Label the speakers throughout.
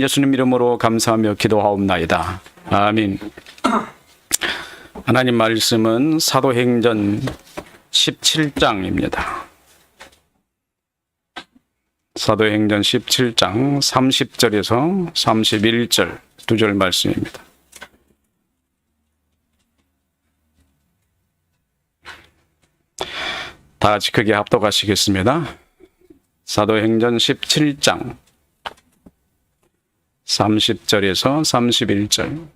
Speaker 1: 예수님 이름으로 감사하며 기도하옵나이다. 아멘. 하나님 말씀은 사도행전 17장입니다. 사도행전 17장 30절에서 31절 두 절 말씀입니다. 다 같이 크게 합독하시겠습니다. 사도행전 17장 30절에서 31절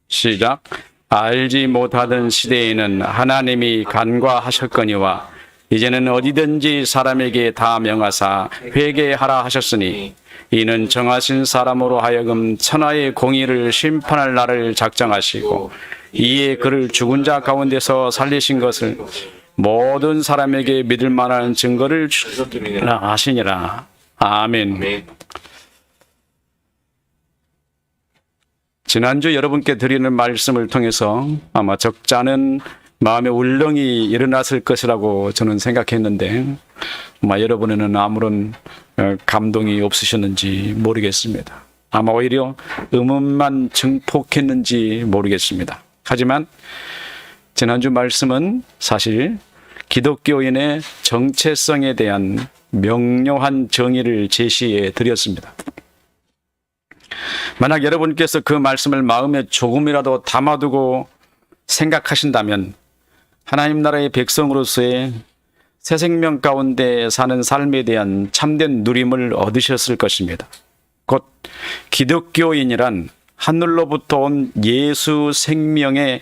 Speaker 1: 시작. 알지 못하던 시대에는 하나님이 간과하셨거니와 이제는 어디든지 사람에게 다 명하사 회개하라 하셨으니 이는 정하신 사람으로 하여금 천하의 공의를 심판할 날을 작정하시고 이에 그를 죽은 자 가운데서 살리신 것을 모든 사람에게 믿을 만한 증거를 주시라 하시니라. 아멘. 지난주 여러분께 드리는 말씀을 통해서 아마 적잖은 마음의 울렁이 일어났을 것이라고 저는 생각했는데 아마 여러분에는 아무런 감동이 없으셨는지 모르겠습니다. 아마 오히려 의문만 증폭했는지 모르겠습니다. 하지만 지난주 말씀은 사실 기독교인의 정체성에 대한 명료한 정의를 제시해 드렸습니다. 만약 여러분께서 그 말씀을 마음에 조금이라도 담아두고 생각하신다면 하나님 나라의 백성으로서의 새 생명 가운데 사는 삶에 대한 참된 누림을 얻으셨을 것입니다. 곧 기독교인이란 하늘로부터 온 예수 생명이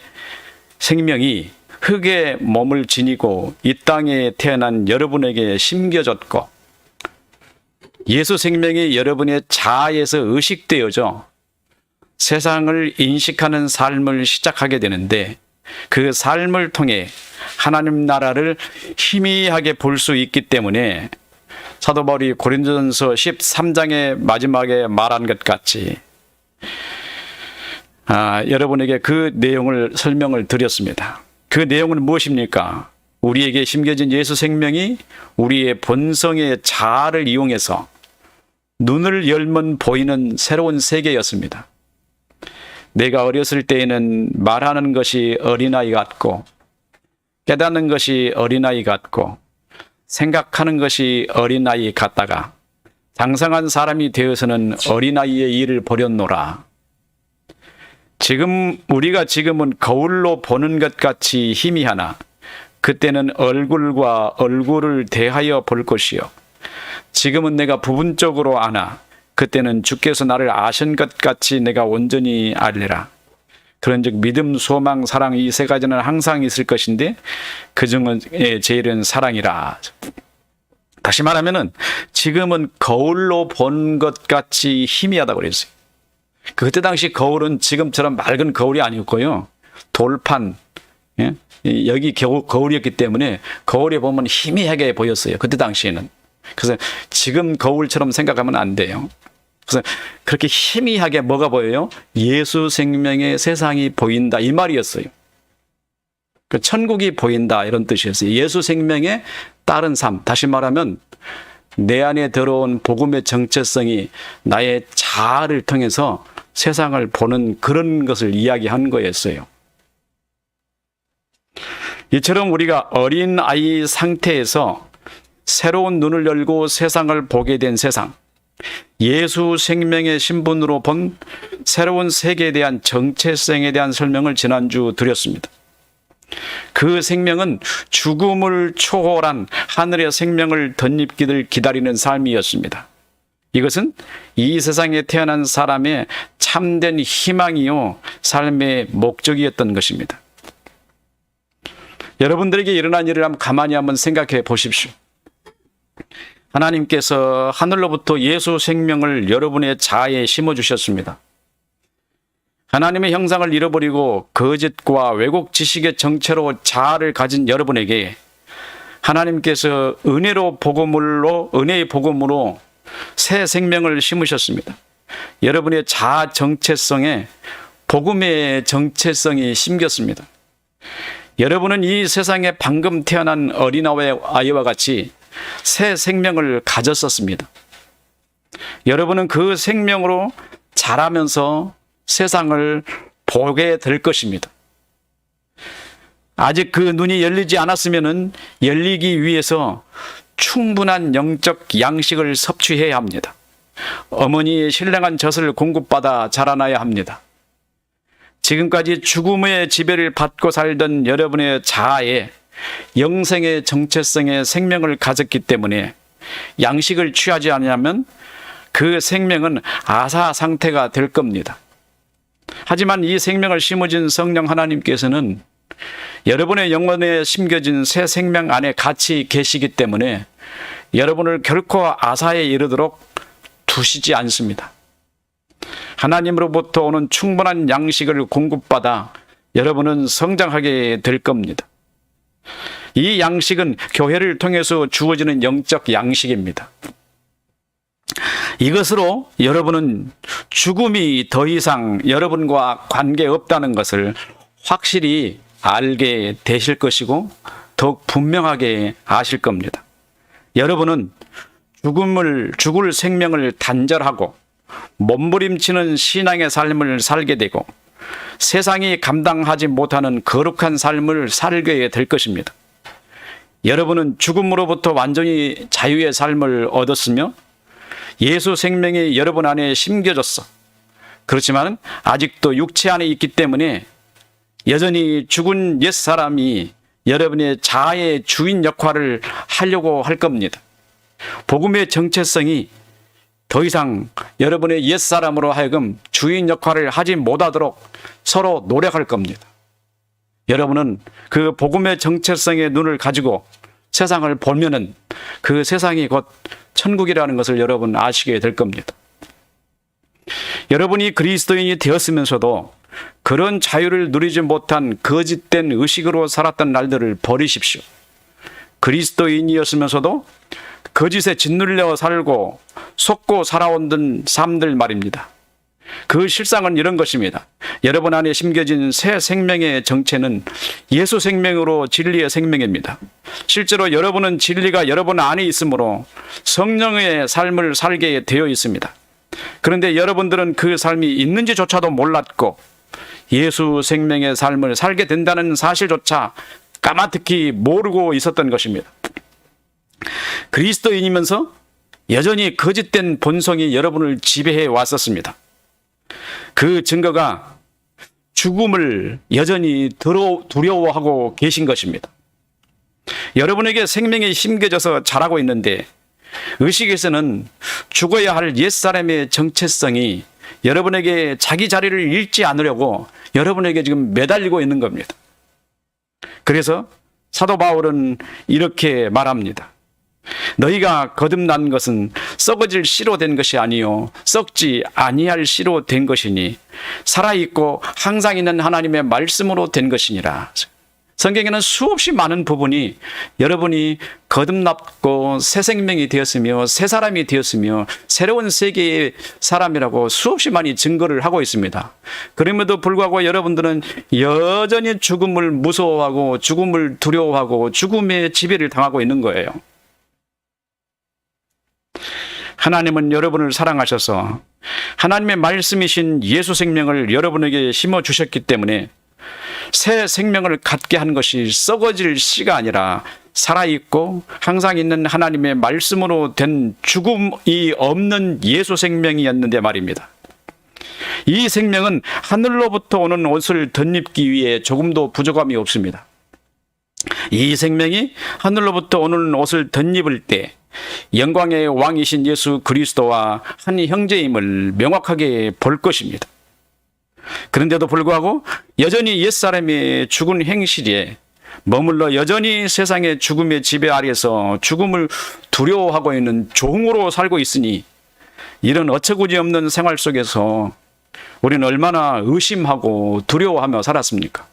Speaker 1: 흙의 몸을 지니고 이 땅에 태어난 여러분에게 심겨졌고 예수 생명이 여러분의 자아에서 의식되어져 세상을 인식하는 삶을 시작하게 되는데 그 삶을 통해 하나님 나라를 희미하게 볼 수 있기 때문에 사도 바울이 고린도전서 13장의 마지막에 말한 것 같이 여러분에게 그 내용을 설명을 드렸습니다. 그 내용은 무엇입니까? 우리에게 심겨진 예수 생명이 우리의 본성의 자아를 이용해서 눈을 열면 보이는 새로운 세계였습니다. 내가 어렸을 때에는 말하는 것이 어린아이 같고 깨닫는 것이 어린아이 같고 생각하는 것이 어린아이 같다가 장성한 사람이 되어서는 어린아이의 일을 버렸노라. 우리가 지금은 거울로 보는 것 같이 희미하나 그때는 얼굴과 얼굴을 대하여 볼 것이요. 지금은 내가 부분적으로 아나 그때는 주께서 나를 아신 것 같이 내가 온전히 알리라. 그런즉 믿음, 소망, 사랑 이 세 가지는 항상 있을 것인데 그 중에 제일은 사랑이라. 다시 말하면은 지금은 거울로 본 것 같이 희미하다고 그랬어요. 그때 당시 거울은 지금처럼 맑은 거울이 아니었고요. 돌판, 여기 거울이었기 때문에 거울에 보면 희미하게 보였어요. 그때 당시에는. 그래서 지금 거울처럼 생각하면 안 돼요. 그래서 그렇게 희미하게 뭐가 보여요? 예수 생명의 세상이 보인다 이 말이었어요. 그 천국이 보인다 이런 뜻이었어요. 예수 생명의 다른 삶, 다시 말하면 내 안에 들어온 복음의 정체성이 나의 자아를 통해서 세상을 보는 그런 것을 이야기한 거였어요. 이처럼 우리가 어린아이 상태에서 새로운 눈을 열고 세상을 보게 된 세상, 예수 생명의 신분으로 본 새로운 세계에 대한 정체성에 대한 설명을 지난주 드렸습니다. 그 생명은 죽음을 초월한 하늘의 생명을 덧입기를 기다리는 삶이었습니다. 이것은 이 세상에 태어난 사람의 참된 희망이요 삶의 목적이었던 것입니다. 여러분들에게 일어난 일을 가만히 한번 생각해 보십시오. 하나님께서 하늘로부터 예수 생명을 여러분의 자아에 심어주셨습니다. 하나님의 형상을 잃어버리고 거짓과 왜곡 지식의 정체로 자아를 가진 여러분에게 하나님께서 은혜의 복음으로 새 생명을 심으셨습니다. 여러분의 자아 정체성에 복음의 정체성이 심겼습니다. 여러분은 이 세상에 방금 태어난 어린아이와 같이 새 생명을 가졌었습니다. 여러분은 그 생명으로 자라면서 세상을 보게 될 것입니다. 아직 그 눈이 열리지 않았으면 열리기 위해서 충분한 영적 양식을 섭취해야 합니다. 어머니의 신령한 젖을 공급받아 자라나야 합니다. 지금까지 죽음의 지배를 받고 살던 여러분의 자아에 영생의 정체성의 생명을 가졌기 때문에 양식을 취하지 않으면 그 생명은 아사 상태가 될 겁니다. 하지만 이 생명을 심어준 성령 하나님께서는 여러분의 영혼에 심겨진 새 생명 안에 같이 계시기 때문에 여러분을 결코 아사에 이르도록 두시지 않습니다. 하나님으로부터 오는 충분한 양식을 공급받아 여러분은 성장하게 될 겁니다. 이 양식은 교회를 통해서 주어지는 영적 양식입니다. 이것으로 여러분은 죽음이 더 이상 여러분과 관계없다는 것을 확실히 알게 되실 것이고 더욱 분명하게 아실 겁니다. 여러분은 죽을 생명을 단절하고 몸부림치는 신앙의 삶을 살게 되고 세상이 감당하지 못하는 거룩한 삶을 살게 될 것입니다. 여러분은 죽음으로부터 완전히 자유의 삶을 얻었으며 예수 생명이 여러분 안에 심겨졌어. 그렇지만 아직도 육체 안에 있기 때문에 여전히 죽은 옛사람이 여러분의 자아의 주인 역할을 하려고 할 겁니다. 복음의 정체성이 더 이상 여러분의 옛사람으로 하여금 주인 역할을 하지 못하도록 서로 노력할 겁니다. 여러분은 그 복음의 정체성의 눈을 가지고 세상을 보면은 그 세상이 곧 천국이라는 것을 여러분 아시게 될 겁니다. 여러분이 그리스도인이 되었으면서도 그런 자유를 누리지 못한 거짓된 의식으로 살았던 날들을 버리십시오. 그리스도인이었으면서도 거짓에 짓눌려 살고 속고 살아온 삶들 말입니다. 그 실상은 이런 것입니다. 여러분 안에 심겨진 새 생명의 정체는 예수 생명으로 진리의 생명입니다. 실제로 여러분은 진리가 여러분 안에 있으므로 성령의 삶을 살게 되어 있습니다. 그런데 여러분들은 그 삶이 있는지조차도 몰랐고 예수 생명의 삶을 살게 된다는 사실조차 까마득히 모르고 있었던 것입니다. 그리스도인이면서 여전히 거짓된 본성이 여러분을 지배해 왔었습니다. 그 증거가 죽음을 여전히 두려워하고 계신 것입니다. 여러분에게 생명이 심겨져서 자라고 있는데 의식에서는 죽어야 할 옛사람의 정체성이 여러분에게 자기 자리를 잃지 않으려고 여러분에게 지금 매달리고 있는 겁니다. 그래서 사도 바울은 이렇게 말합니다. 너희가 거듭난 것은 썩어질 씨로 된 것이 아니요 썩지 아니할 씨로 된 것이니 살아있고 항상 있는 하나님의 말씀으로 된 것이니라. 성경에는 수없이 많은 부분이 여러분이 거듭났고 새 생명이 되었으며 새 사람이 되었으며 새로운 세계의 사람이라고 수없이 많이 증거를 하고 있습니다. 그럼에도 불구하고 여러분들은 여전히 죽음을 무서워하고 죽음을 두려워하고 죽음의 지배를 당하고 있는 거예요. 하나님은 여러분을 사랑하셔서 하나님의 말씀이신 예수 생명을 여러분에게 심어주셨기 때문에 새 생명을 갖게 한 것이 썩어질 씨가 아니라 살아있고 항상 있는 하나님의 말씀으로 된 죽음이 없는 예수 생명이었는데 말입니다. 이 생명은 하늘로부터 오는 옷을 덧입기 위해 조금도 부족함이 없습니다. 이 생명이 하늘로부터 오는 옷을 덧입을 때 영광의 왕이신 예수 그리스도와 한 형제임을 명확하게 볼 것입니다. 그런데도 불구하고 여전히 옛사람의 죽은 행실에 머물러 여전히 세상의 죽음의 지배 아래서 죽음을 두려워하고 있는 종으로 살고 있으니 이런 어처구니없는 생활 속에서 우리는 얼마나 의심하고 두려워하며 살았습니까?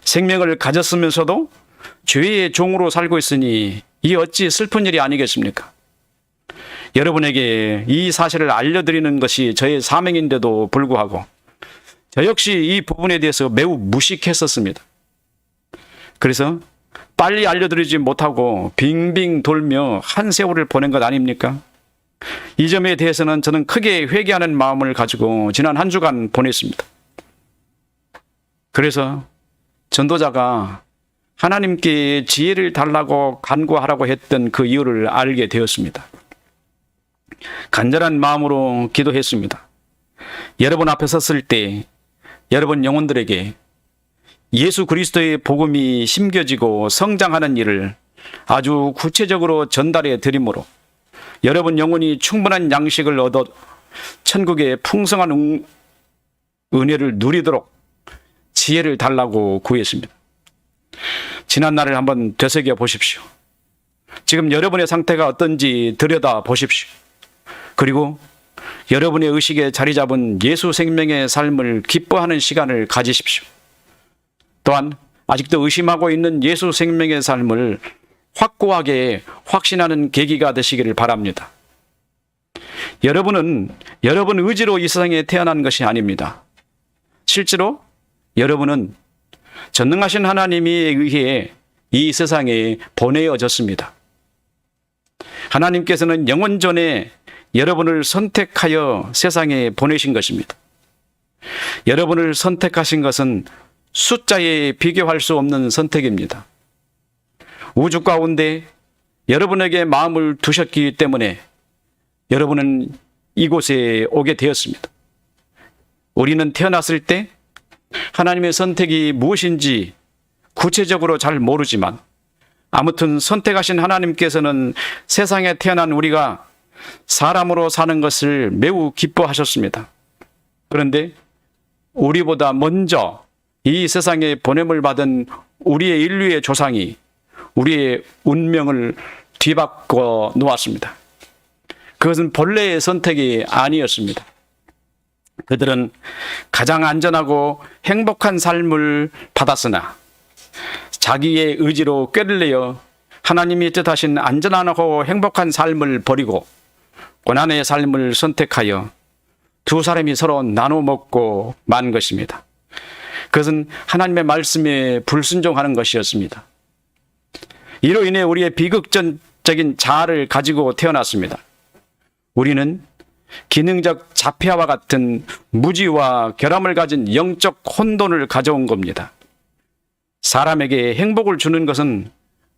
Speaker 1: 생명을 가졌으면서도 죄의 종으로 살고 있으니 이 어찌 슬픈 일이 아니겠습니까? 여러분에게 이 사실을 알려드리는 것이 저의 사명인데도 불구하고 저 역시 이 부분에 대해서 매우 무식했었습니다. 그래서 빨리 알려드리지 못하고 빙빙 돌며 한 세월을 보낸 것 아닙니까? 이 점에 대해서는 저는 크게 회개하는 마음을 가지고 지난 한 주간 보냈습니다. 그래서 전도자가 하나님께 지혜를 달라고 간구하라고 했던 그 이유를 알게 되었습니다. 간절한 마음으로 기도했습니다. 여러분 앞에 섰을 때 여러분 영혼들에게 예수 그리스도의 복음이 심겨지고 성장하는 일을 아주 구체적으로 전달해 드림으로 여러분 영혼이 충분한 양식을 얻어 천국의 풍성한 은혜를 누리도록 지혜를 달라고 구했습니다. 지난 날을 한번 되새겨 보십시오. 지금 여러분의 상태가 어떤지 들여다 보십시오. 그리고 여러분의 의식에 자리 잡은 예수 생명의 삶을 기뻐하는 시간을 가지십시오. 또한 아직도 의심하고 있는 예수 생명의 삶을 확고하게 확신하는 계기가 되시기를 바랍니다. 여러분은 여러분 의지로 이 세상에 태어난 것이 아닙니다. 실제로 여러분은 전능하신 하나님에 의해 이 세상에 보내어졌습니다. 하나님께서는 영원 전에 여러분을 선택하여 세상에 보내신 것입니다. 여러분을 선택하신 것은 숫자에 비교할 수 없는 선택입니다. 우주 가운데 여러분에게 마음을 두셨기 때문에 여러분은 이곳에 오게 되었습니다. 우리는 태어났을 때 하나님의 선택이 무엇인지 구체적으로 잘 모르지만 아무튼 선택하신 하나님께서는 세상에 태어난 우리가 사람으로 사는 것을 매우 기뻐하셨습니다. 그런데 우리보다 먼저 이 세상에 보냄을 받은 우리의 인류의 조상이 우리의 운명을 뒤바꿔 놓았습니다. 그것은 본래의 선택이 아니었습니다. 그들은 가장 안전하고 행복한 삶을 받았으나 자기의 의지로 꾀를 내어 하나님이 뜻하신 안전하고 행복한 삶을 버리고 고난의 삶을 선택하여 두 사람이 서로 나눠 먹고 만 것입니다. 그것은 하나님의 말씀에 불순종하는 것이었습니다. 이로 인해 우리의 비극적인 자아를 가지고 태어났습니다. 우리는 기능적 자폐아와 같은 무지와 결함을 가진 영적 혼돈을 가져온 겁니다. 사람에게 행복을 주는 것은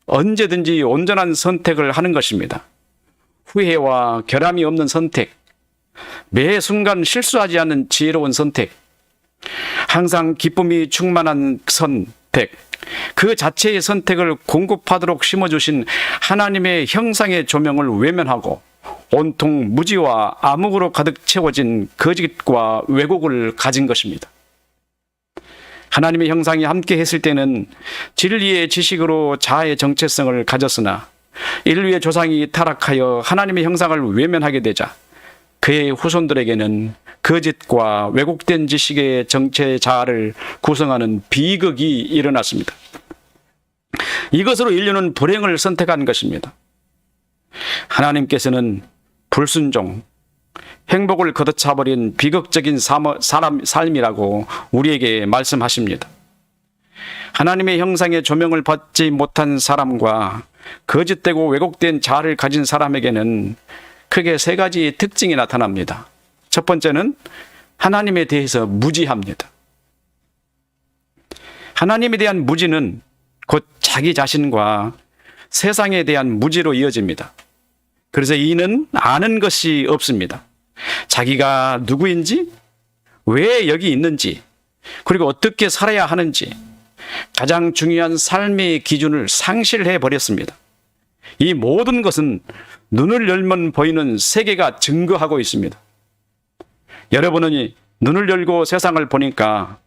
Speaker 1: 언제든지 온전한 선택을 하는 것입니다. 후회와 결함이 없는 선택, 매 순간 실수하지 않는 지혜로운 선택, 항상 기쁨이 충만한 선택, 그 자체의 선택을 공급하도록 심어주신 하나님의 형상의 조명을 외면하고 온통 무지와 암흑으로 가득 채워진 거짓과 왜곡을 가진 것입니다. 하나님의 형상이 함께 했을 때는 진리의 지식으로 자아의 정체성을 가졌으나 인류의 조상이 타락하여 하나님의 형상을 외면하게 되자 그의 후손들에게는 거짓과 왜곡된 지식의 정체 자아를 구성하는 비극이 일어났습니다. 이것으로 인류는 불행을 선택한 것입니다. 하나님께서는 불순종, 행복을 걷어차버린 비극적인 삶이라고 우리에게 말씀하십니다. 하나님의 형상의 조명을 받지 못한 사람과 거짓되고 왜곡된 자아를 가진 사람에게는 크게 세 가지의 특징이 나타납니다. 첫 번째는 하나님에 대해서 무지합니다. 하나님에 대한 무지는 곧 자기 자신과 세상에 대한 무지로 이어집니다. 그래서 이는 아는 것이 없습니다. 자기가 누구인지, 왜 여기 있는지, 그리고 어떻게 살아야 하는지 가장 중요한 삶의 기준을 상실해 버렸습니다. 이 모든 것은 눈을 열면 보이는 세계가 증거하고 있습니다. 여러분은 눈을 열고 세상을 보니까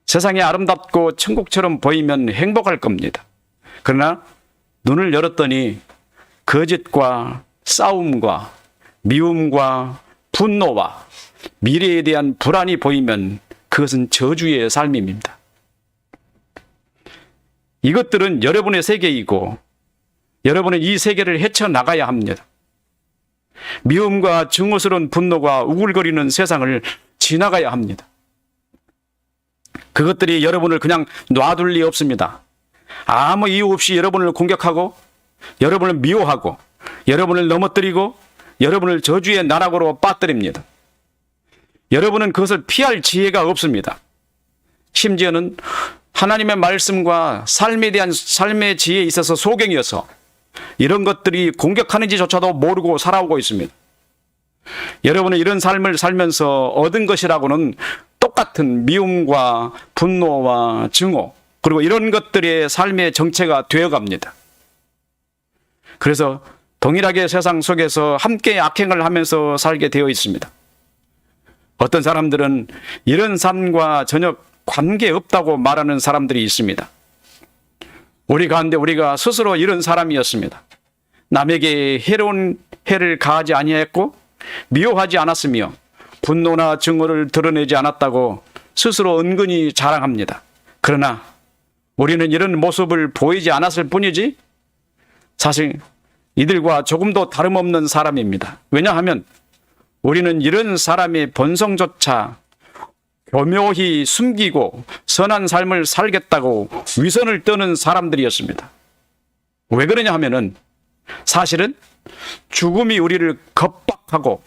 Speaker 1: 세상이 아름답고 천국처럼 보이면 행복할 겁니다. 그러나 눈을 열었더니 거짓과 싸움과 미움과 분노와 미래에 대한 불안이 보이면 그것은 저주의 삶입니다. 이것들은 여러분의 세계이고 여러분은 이 세계를 헤쳐나가야 합니다. 미움과 증오스러운 분노가 우글거리는 세상을 지나가야 합니다. 그것들이 여러분을 그냥 놔둘 리 없습니다. 아무 이유 없이 여러분을 공격하고 여러분을 미워하고 여러분을 넘어뜨리고 여러분을 저주의 나락으로 빠뜨립니다. 여러분은 그것을 피할 지혜가 없습니다. 심지어는 하나님의 말씀과 삶에 대한 삶의 지혜에 있어서 소경이어서 이런 것들이 공격하는지조차도 모르고 살아오고 있습니다. 여러분은 이런 삶을 살면서 얻은 것이라고는 똑같은 미움과 분노와 증오, 그리고 이런 것들의 삶의 정체가 되어갑니다. 그래서 동일하게 세상 속에서 함께 악행을 하면서 살게 되어 있습니다. 어떤 사람들은 이런 삶과 전혀 관계없다고 말하는 사람들이 있습니다. 우리 가운데 우리가 스스로 이런 사람이었습니다. 남에게 해로운 해를 가하지 아니했고 미워하지 않았으며 분노나 증오를 드러내지 않았다고 스스로 은근히 자랑합니다. 그러나 우리는 이런 모습을 보이지 않았을 뿐이지 사실 이들과 조금도 다름없는 사람입니다. 왜냐하면 우리는 이런 사람의 본성조차 교묘히 숨기고 선한 삶을 살겠다고 위선을 떠는 사람들이었습니다. 왜 그러냐 하면은 사실은 죽음이 우리를 겁박하고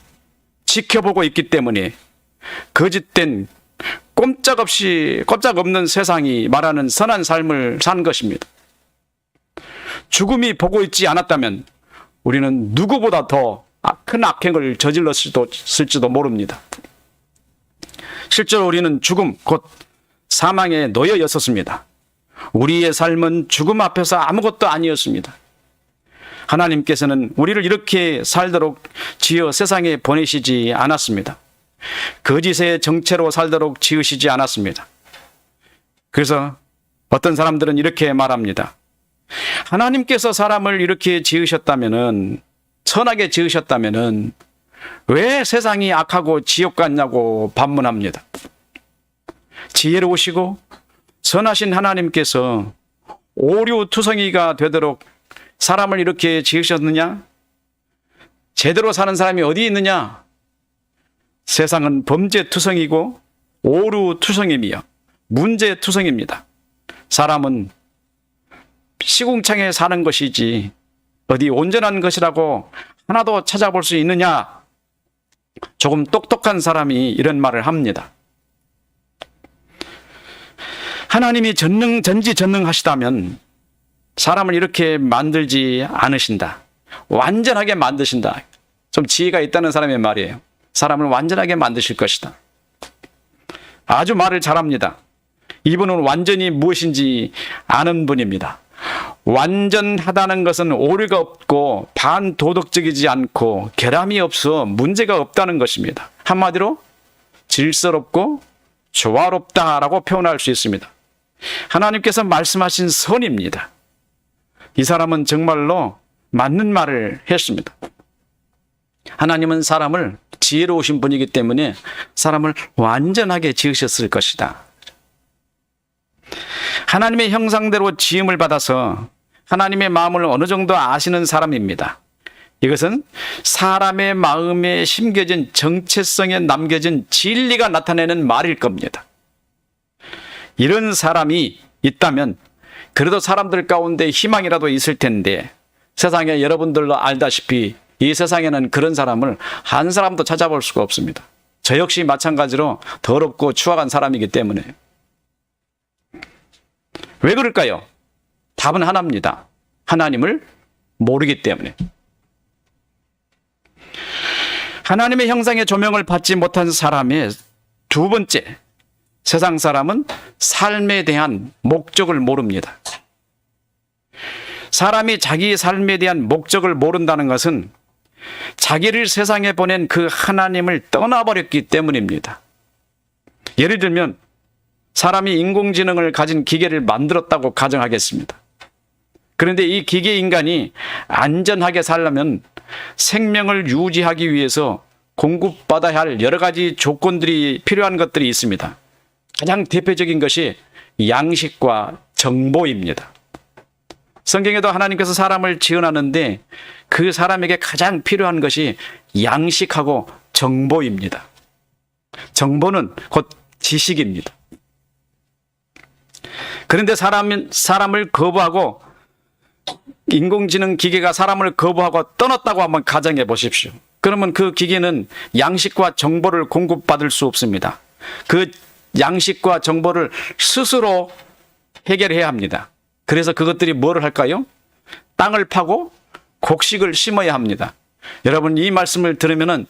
Speaker 1: 지켜보고 있기 때문에 거짓된 꼼짝없는 세상이 말하는 선한 삶을 산 것입니다. 죽음이 보고 있지 않았다면 우리는 누구보다 더 큰 악행을 저질렀을지도 모릅니다. 실제로 우리는 죽음, 곧 사망에 놓여 있었습니다. 우리의 삶은 죽음 앞에서 아무것도 아니었습니다. 하나님께서는 우리를 이렇게 살도록 지어 세상에 보내시지 않았습니다. 거짓의 정체로 살도록 지으시지 않았습니다. 그래서 어떤 사람들은 이렇게 말합니다. 하나님께서 사람을 이렇게 지으셨다면은, 선하게 지으셨다면은 왜 세상이 악하고 지옥 같냐고 반문합니다. 지혜로우시고 선하신 하나님께서 오류투성이가 되도록 사람을 이렇게 지으셨느냐? 제대로 사는 사람이 어디 있느냐? 세상은 범죄투성이고 오류투성이며 문제투성입니다. 사람은 시궁창에 사는 것이지 어디 온전한 것이라고 하나도 찾아볼 수 있느냐? 조금 똑똑한 사람이 이런 말을 합니다. 하나님이 전지전능하시다면 사람을 이렇게 만들지 않으신다. 완전하게 만드신다. 좀 지혜가 있다는 사람의 말이에요. 사람을 완전하게 만드실 것이다. 아주 말을 잘합니다. 이분은 완전히 무엇인지 아는 분입니다. 완전하다는 것은 오류가 없고 반도덕적이지 않고 결함이 없어 문제가 없다는 것입니다. 한마디로 질서롭고 조화롭다라고 표현할 수 있습니다. 하나님께서 말씀하신 선입니다. 이 사람은 정말로 맞는 말을 했습니다. 하나님은 사람을 지혜로우신 분이기 때문에 사람을 완전하게 지으셨을 것이다. 하나님의 형상대로 지음을 받아서 하나님의 마음을 어느 정도 아시는 사람입니다. 이것은 사람의 마음에 심겨진 정체성에 남겨진 진리가 나타내는 말일 겁니다. 이런 사람이 있다면 그래도 사람들 가운데 희망이라도 있을 텐데 세상에 여러분들도 알다시피 이 세상에는 그런 사람을 한 사람도 찾아볼 수가 없습니다. 저 역시 마찬가지로 더럽고 추악한 사람이기 때문에. 왜 그럴까요? 답은 하나입니다. 하나님을 모르기 때문에. 하나님의 형상의 조명을 받지 못한 사람의 두 번째, 세상 사람은 삶에 대한 목적을 모릅니다. 사람이 자기 삶에 대한 목적을 모른다는 것은 자기를 세상에 보낸 그 하나님을 떠나버렸기 때문입니다. 예를 들면 사람이 인공지능을 가진 기계를 만들었다고 가정하겠습니다. 그런데 이 기계 인간이 안전하게 살려면 생명을 유지하기 위해서 공급받아야 할 여러 가지 조건들이 필요한 것들이 있습니다. 가장 대표적인 것이 양식과 정보입니다. 성경에도 하나님께서 사람을 지어놨는데 그 사람에게 가장 필요한 것이 양식하고 정보입니다. 정보는 곧 지식입니다. 그런데 사람을 거부하고 인공지능 기계가 사람을 거부하고 떠났다고 한번 가정해 보십시오. 그러면 그 기계는 양식과 정보를 공급받을 수 없습니다. 그 양식과 정보를 스스로 해결해야 합니다. 그래서 그것들이 뭐를 할까요? 땅을 파고 곡식을 심어야 합니다. 여러분, 이 말씀을 들으면은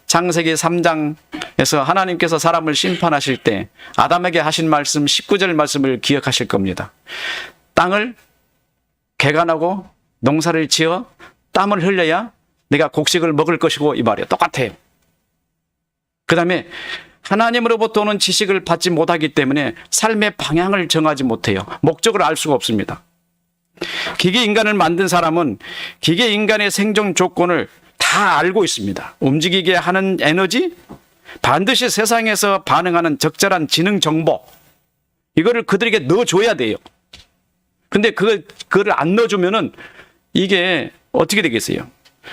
Speaker 1: 창세기 3장에서 하나님께서 사람을 심판하실 때 아담에게 하신 말씀 19절 말씀을 기억하실 겁니다. 땅을 개간하고 농사를 지어 땀을 흘려야 내가 곡식을 먹을 것이고, 이 말이에요. 똑같아요. 그 다음에 하나님으로부터 오는 지식을 받지 못하기 때문에 삶의 방향을 정하지 못해요. 목적을 알 수가 없습니다. 기계 인간을 만든 사람은 기계 인간의 생존 조건을 다 알고 있습니다. 움직이게 하는 에너지, 반드시 세상에서 반응하는 적절한 지능 정보, 이거를 그들에게 넣어줘야 돼요. 근데 그거를 안 넣어주면은 이게 어떻게 되겠어요?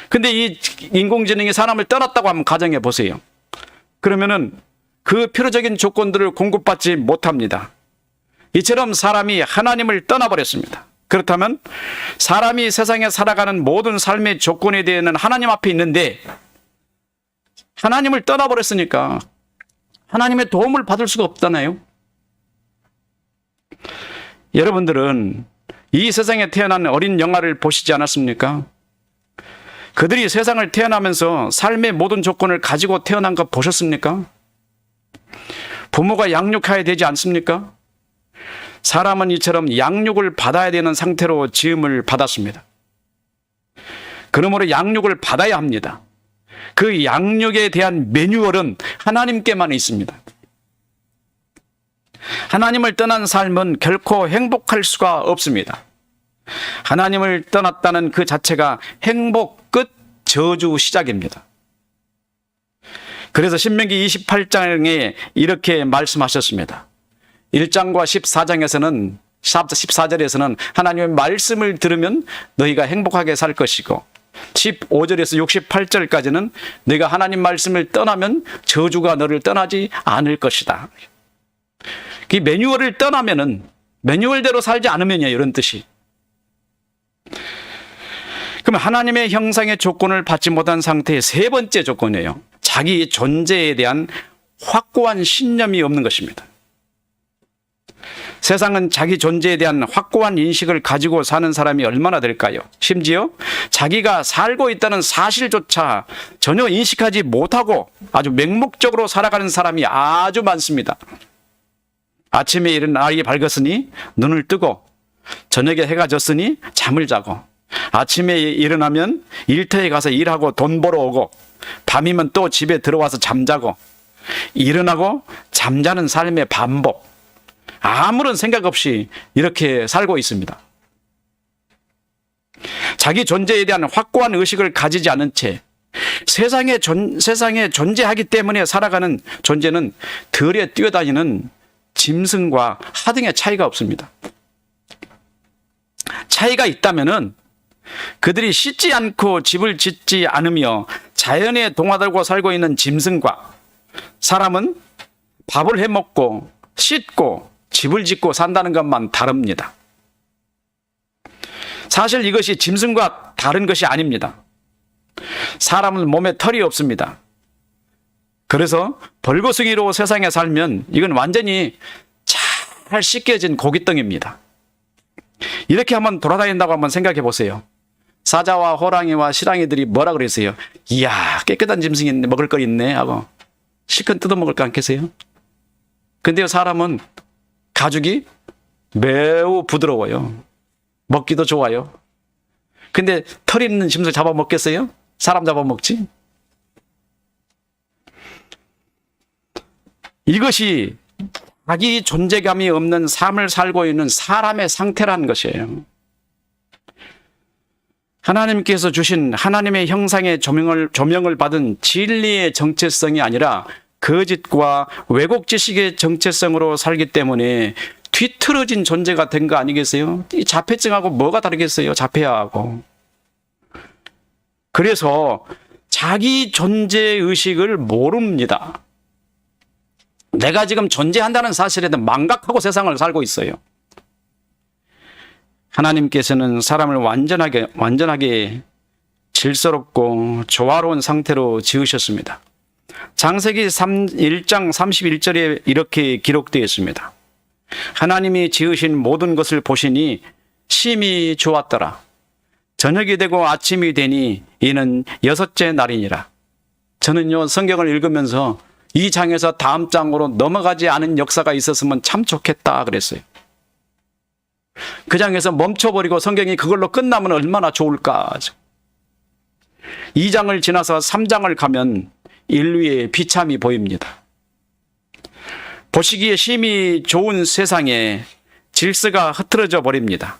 Speaker 1: 근데 이 인공지능이 사람을 떠났다고 한번 가정해 보세요. 그러면은 그 필요적인 조건들을 공급받지 못합니다. 이처럼 사람이 하나님을 떠나버렸습니다. 그렇다면 사람이 세상에 살아가는 모든 삶의 조건에 대해서는 하나님 앞에 있는데, 하나님을 떠나버렸으니까 하나님의 도움을 받을 수가 없잖아요. 여러분들은 이 세상에 태어난 어린 영아를 보시지 않았습니까? 그들이 세상을 태어나면서 삶의 모든 조건을 가지고 태어난 거 보셨습니까? 부모가 양육해야 되지 않습니까? 사람은 이처럼 양육을 받아야 되는 상태로 지음을 받았습니다. 그러므로 양육을 받아야 합니다. 그 양육에 대한 매뉴얼은 하나님께만 있습니다. 하나님을 떠난 삶은 결코 행복할 수가 없습니다. 하나님을 떠났다는 그 자체가 행복 끝, 저주 시작입니다. 그래서 신명기 28장에 이렇게 말씀하셨습니다. 1장과 14장에서는 14절에서는 하나님의 말씀을 들으면 너희가 행복하게 살 것이고, 15절에서 68절까지는 너희가 하나님 말씀을 떠나면 저주가 너를 떠나지 않을 것이다. 이 매뉴얼을 떠나면은, 매뉴얼대로 살지 않으면요, 이런 뜻이. 그럼 하나님의 형상의 조건을 받지 못한 상태의 세 번째 조건이에요. 자기 존재에 대한 확고한 신념이 없는 것입니다. 세상은 자기 존재에 대한 확고한 인식을 가지고 사는 사람이 얼마나 될까요? 심지어 자기가 살고 있다는 사실조차 전혀 인식하지 못하고 아주 맹목적으로 살아가는 사람이 아주 많습니다. 아침에 일어나 날이 밝았으니 눈을 뜨고, 저녁에 해가 졌으니 잠을 자고, 아침에 일어나면 일터에 가서 일하고 돈 벌어 오고, 밤이면 또 집에 들어와서 잠자고, 일어나고 잠자는 삶의 반복, 아무런 생각 없이 이렇게 살고 있습니다. 자기 존재에 대한 확고한 의식을 가지지 않은 채 세상에 존재하기 때문에 살아가는 존재는 들에 뛰어다니는 짐승과 하등의 차이가 없습니다. 차이가 있다면은 그들이 씻지 않고 집을 짓지 않으며 자연에 동화되고 살고 있는 짐승과 사람은 밥을 해먹고 씻고 집을 짓고 산다는 것만 다릅니다. 사실 이것이 짐승과 다른 것이 아닙니다. 사람은 몸에 털이 없습니다. 그래서 벌거숭이로 세상에 살면 이건 완전히 잘 씻겨진 고깃덩입니다. 이렇게 한번 돌아다닌다고 한번 생각해 보세요. 사자와 호랑이와 시랑이들이 뭐라 그랬어요? 이야, 깨끗한 짐승이 있네, 먹을 거 있네 하고 실컷 뜯어먹을 거 않겠어요? 근데요, 사람은 가죽이 매우 부드러워요. 먹기도 좋아요. 근데 털 있는 짐승 잡아먹겠어요? 사람 잡아먹지? 이것이 자기 존재감이 없는 삶을 살고 있는 사람의 상태라는 것이에요. 하나님께서 주신 하나님의 형상의 조명을 받은 진리의 정체성이 아니라 거짓과 왜곡 지식의 정체성으로 살기 때문에 뒤틀어진 존재가 된 거 아니겠어요? 이 자폐증하고 뭐가 다르겠어요? 자폐아하고. 그래서 자기 존재의식을 모릅니다. 내가 지금 존재한다는 사실에 대해 망각하고 세상을 살고 있어요. 하나님께서는 사람을 완전하게 질서롭고 조화로운 상태로 지으셨습니다. 창세기 1장 31절에 이렇게 기록되어 있습니다. 하나님이 지으신 모든 것을 보시니 심히 좋았더라. 저녁이 되고 아침이 되니 이는 6째 날이니라. 저는요, 성경을 읽으면서 이 장에서 다음 장으로 넘어가지 않은 역사가 있었으면 참 좋겠다 그랬어요. 그 장에서 멈춰버리고 성경이 그걸로 끝나면 얼마나 좋을까. 2장을 지나서 3장을 가면 인류의 비참이 보입니다. 보시기에 심히 좋은 세상에 질서가 흐트러져 버립니다.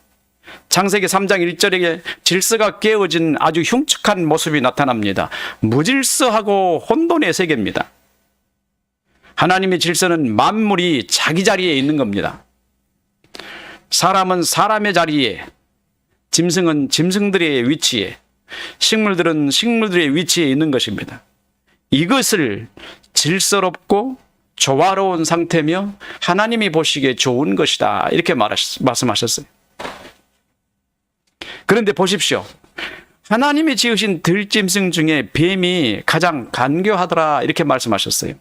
Speaker 1: 창세기 3장 1절에 질서가 깨어진 아주 흉측한 모습이 나타납니다. 무질서하고 혼돈의 세계입니다. 하나님의 질서는 만물이 자기 자리에 있는 겁니다. 사람은 사람의 자리에, 짐승은 짐승들의 위치에, 식물들은 식물들의 위치에 있는 것입니다. 이것을 질서롭고 조화로운 상태며 하나님이 보시기에 좋은 것이다, 이렇게 말씀하셨어요. 그런데 보십시오. 하나님이 지으신 들짐승 중에 뱀이 가장 간교하더라, 이렇게 말씀하셨어요.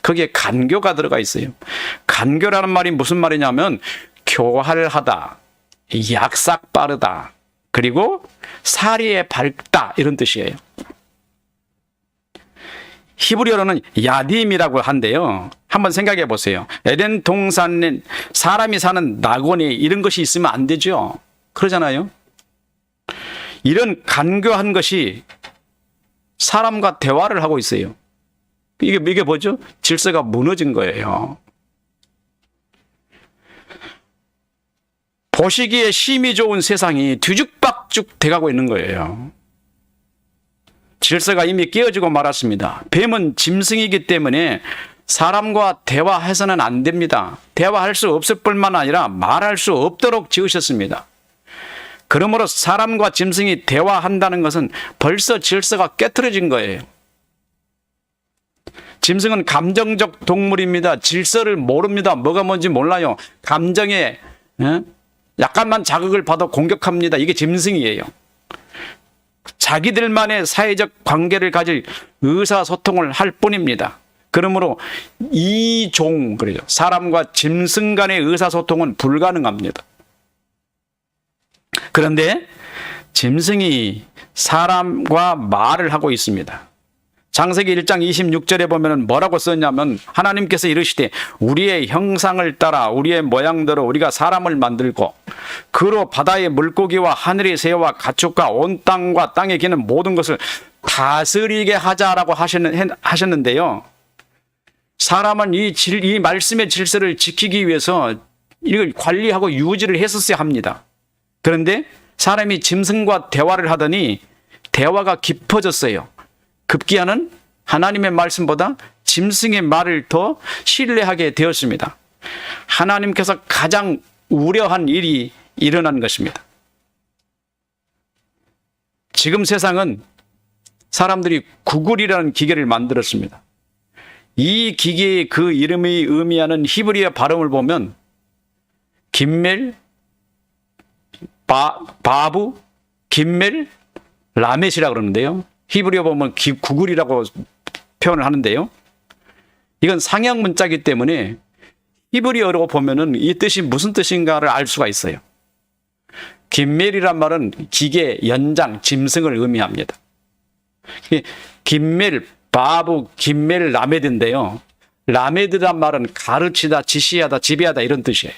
Speaker 1: 거기에 간교가 들어가 있어요. 간교라는 말이 무슨 말이냐면 교활하다, 약삭 빠르다, 그리고 사리에 밝다, 이런 뜻이에요. 히브리어로는 야딤이라고 한데요. 한번 생각해 보세요. 에덴 동산에 사람이 사는 낙원에 이런 것이 있으면 안 되죠. 그러잖아요. 이런 간교한 것이 사람과 대화를 하고 있어요. 이게 뭐죠? 질서가 무너진 거예요. 보시기에 심히 좋은 세상이 뒤죽박죽 돼가고 있는 거예요. 질서가 이미 깨어지고 말았습니다. 뱀은 짐승이기 때문에 사람과 대화해서는 안 됩니다. 대화할 수 없을 뿐만 아니라 말할 수 없도록 지으셨습니다. 그러므로 사람과 짐승이 대화한다는 것은 벌써 질서가 깨트려진 거예요. 짐승은 감정적 동물입니다. 질서를 모릅니다. 뭐가 뭔지 몰라요. 감정에 약간만 자극을 받아 공격합니다. 이게 짐승이에요. 자기들만의 사회적 관계를 가질 의사소통을 할 뿐입니다. 그러므로 그래요. 사람과 짐승 간의 의사소통은 불가능합니다. 그런데 짐승이 사람과 말을 하고 있습니다. 창세기 1장 26절에 보면 뭐라고 썼냐면 하나님께서 이르시되 우리의 형상을 따라 우리의 모양대로 우리가 사람을 만들고 그로 바다의 물고기와 하늘의 새와 가축과 온 땅과 땅에 기는 모든 것을 다스리게 하자라고 하셨는데요. 사람은 이 말씀의 질서를 지키기 위해서 이걸 관리하고 유지를 했었어야 합니다. 그런데 사람이 짐승과 대화를 하더니 대화가 깊어졌어요. 급기야는 하나님의 말씀보다 짐승의 말을 더 신뢰하게 되었습니다. 하나님께서 가장 우려한 일이 일어난 것입니다. 지금 세상은 사람들이 구글이라는 기계를 만들었습니다. 이 기계의 그 이름이 의미하는 히브리어 발음을 보면 김멜, 바부, 김멜, 라멧이라고 그러는데요. 히브리어 보면 구글이라고 표현을 하는데요. 이건 상형 문자이기 때문에 히브리어로 보면은 이 뜻이 무슨 뜻인가를 알 수가 있어요. 김멜이란 말은 기계, 연장, 짐승을 의미합니다. 김멜, 바부, 김멜, 라메드인데요. 라메드란 말은 가르치다, 지시하다, 지배하다 이런 뜻이에요.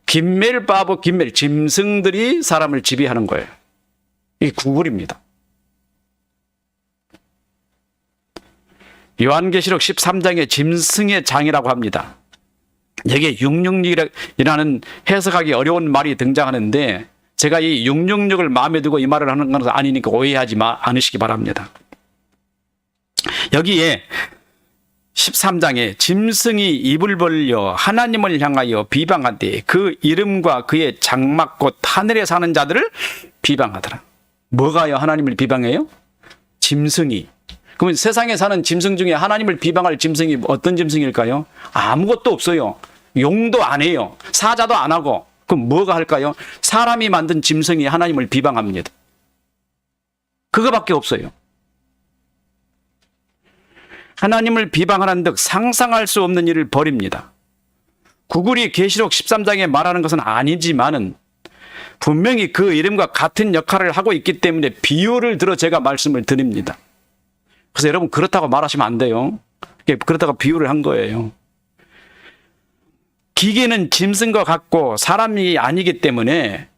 Speaker 1: 김멜, 바부, 김멜, 짐승들이 사람을 지배하는 거예요. 이게 구글입니다. 요한계시록 13장에 짐승의 장이라고 합니다. 여기에 666이라는 해석하기 어려운 말이 등장하는데 제가 이 666을 마음에 두고 이 말을 하는 것은 아니니까 오해하지 않으시기 바랍니다. 여기에 13장에 짐승이 입을 벌려 하나님을 향하여 비방한데 그 이름과 그의 장막곧 하늘에 사는 자들을 비방하더라. 뭐가요? 하나님을 비방해요? 짐승이. 그러면 세상에 사는 짐승 중에 하나님을 비방할 짐승이 어떤 짐승일까요? 아무것도 없어요. 용도 안 해요. 사자도 안 하고. 그럼 뭐가 할까요? 사람이 만든 짐승이 하나님을 비방합니다. 그거밖에 없어요. 하나님을 비방하는 듯 상상할 수 없는 일을 벌입니다. 구글이 계시록 13장에 말하는 것은 아니지만은 분명히 그 이름과 같은 역할을 하고 있기 때문에 비유를 들어 제가 말씀을 드립니다. 그래서 여러분 그렇다고 말하시면 안 돼요. 그렇다고 비유를 한 거예요. 기계는 짐승과 같고 사람이 아니기 때문에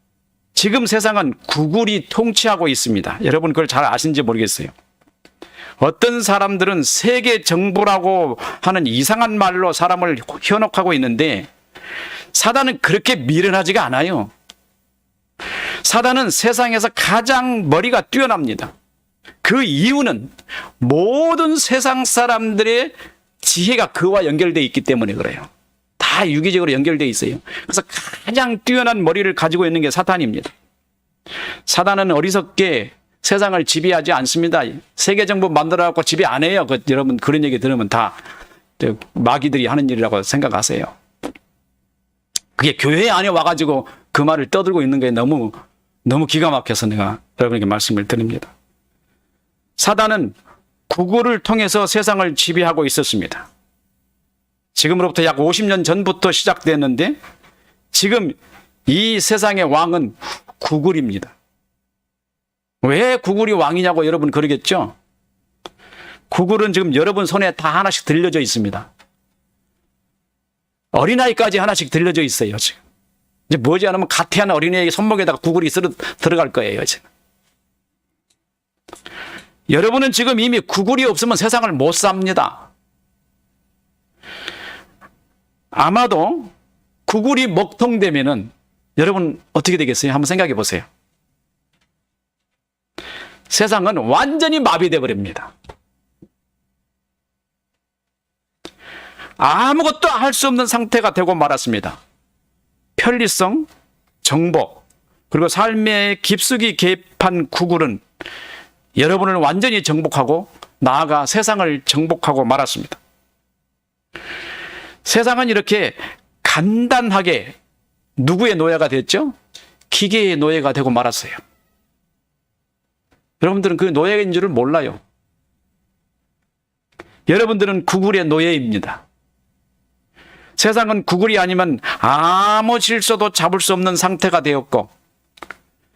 Speaker 1: 지금 세상은 구글이 통치하고 있습니다. 여러분 그걸 잘 아시는지 모르겠어요. 어떤 사람들은 세계 정부라고 하는 이상한 말로 사람을 현혹하고 있는데 사단은 그렇게 미련하지가 않아요. 사단은 세상에서 가장 머리가 뛰어납니다. 그 이유는 모든 세상 사람들의 지혜가 그와 연결되어 있기 때문에 그래요. 다 유기적으로 연결되어 있어요. 그래서 가장 뛰어난 머리를 가지고 있는 게 사탄입니다. 사단은 어리석게 세상을 지배하지 않습니다. 세계정부 만들어갖고 지배 안 해요. 여러분 그런 얘기 들으면 다 마귀들이 하는 일이라고 생각하세요. 그게 교회 안에 와가지고 그 말을 떠들고 있는 게 너무 기가 막혀서 내가 여러분에게 말씀을 드립니다. 사단은 구글을 통해서 세상을 지배하고 있었습니다. 지금으로부터 약 50년 전부터 시작됐는데 지금 이 세상의 왕은 구글입니다. 왜 구글이 왕이냐고 여러분 그러겠죠? 구글은 지금 여러분 손에 다 하나씩 들려져 있습니다. 어린아이까지 하나씩 들려져 있어요. 지금 이제 머지않으면 가태한 어린아이의 손목에다가 구글이 들어갈 거예요. 지금. 여러분은 지금 이미 구글이 없으면 세상을 못 삽니다. 아마도 구글이 먹통되면은 여러분 어떻게 되겠어요? 한번 생각해 보세요. 세상은 완전히 마비돼 버립니다. 아무것도 할 수 없는 상태가 되고 말았습니다. 편리성, 정보, 그리고 삶에 깊숙이 개입한 구글은 여러분을 완전히 정복하고 나아가 세상을 정복하고 말았습니다. 세상은 이렇게 간단하게 누구의 노예가 됐죠? 기계의 노예가 되고 말았어요. 여러분들은 그 노예인 줄을 몰라요. 여러분들은 구글의 노예입니다. 세상은 구글이 아니면 아무 질서도 잡을 수 없는 상태가 되었고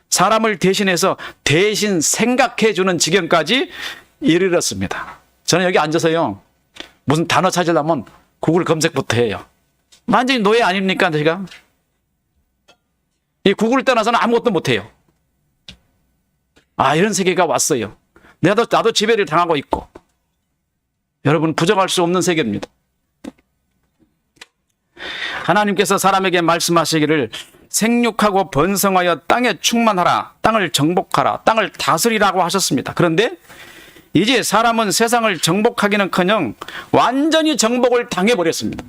Speaker 1: 사람을 대신해서 대신 생각해주는 지경까지 이르렀습니다. 저는 여기 앉아서요. 무슨 단어 찾으려면 구글 검색부터 해요. 완전히 노예 아닙니까 제가? 이 구글을 떠나서는 아무것도 못해요. 이런 세계가 왔어요. 나도 지배를 당하고 있고. 여러분 부정할 수 없는 세계입니다. 하나님께서 사람에게 말씀하시기를 생육하고 번성하여 땅에 충만하라, 땅을 정복하라, 땅을 다스리라고 하셨습니다. 그런데 이제 사람은 세상을 정복하기는커녕 완전히 정복을 당해버렸습니다.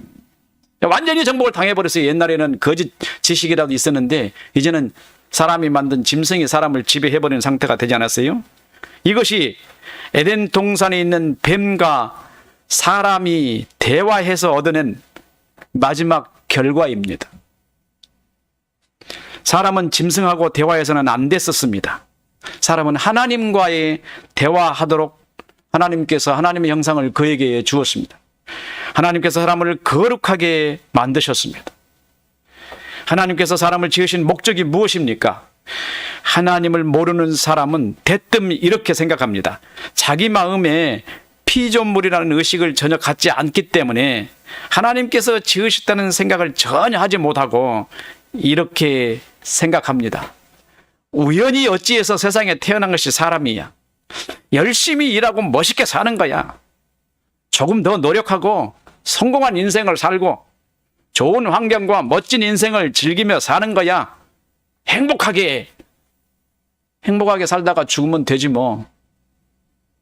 Speaker 1: 완전히 정복을 당해버렸어요. 옛날에는 거짓 지식이라도 있었는데 이제는 사람이 만든 짐승이 사람을 지배해버리는 상태가 되지 않았어요? 이것이 에덴 동산에 있는 뱀과 사람이 대화해서 얻어낸 마지막 결과입니다. 사람은 짐승하고 대화해서는 안 됐었습니다. 사람은 하나님과의 대화하도록 하나님께서 하나님의 형상을 그에게 주었습니다. 하나님께서 사람을 거룩하게 만드셨습니다. 하나님께서 사람을 지으신 목적이 무엇입니까? 하나님을 모르는 사람은 대뜸 이렇게 생각합니다. 자기 마음에 피조물이라는 의식을 전혀 갖지 않기 때문에 하나님께서 지으셨다는 생각을 전혀 하지 못하고 이렇게 생각합니다. 우연히 어찌해서 세상에 태어난 것이 사람이야. 열심히 일하고 멋있게 사는 거야. 조금 더 노력하고 성공한 인생을 살고 좋은 환경과 멋진 인생을 즐기며 사는 거야. 행복하게 살다가 죽으면 되지 뭐.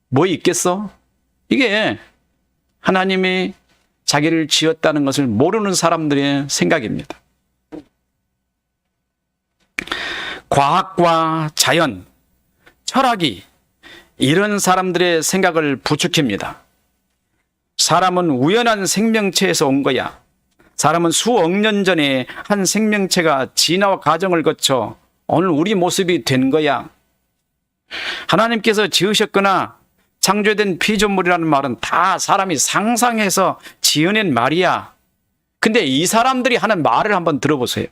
Speaker 1: 뭐 있겠어? 이게 하나님이 자기를 지었다는 것을 모르는 사람들의 생각입니다. 과학과 자연, 철학이 이런 사람들의 생각을 부추깁니다. 사람은 우연한 생명체에서 온 거야. 사람은 수억 년 전에 한 생명체가 진화와 과정을 거쳐 오늘 우리 모습이 된 거야. 하나님께서 지으셨거나 창조된 피조물이라는 말은 다 사람이 상상해서 지어낸 말이야. 근데 이 사람들이 하는 말을 한번 들어보세요.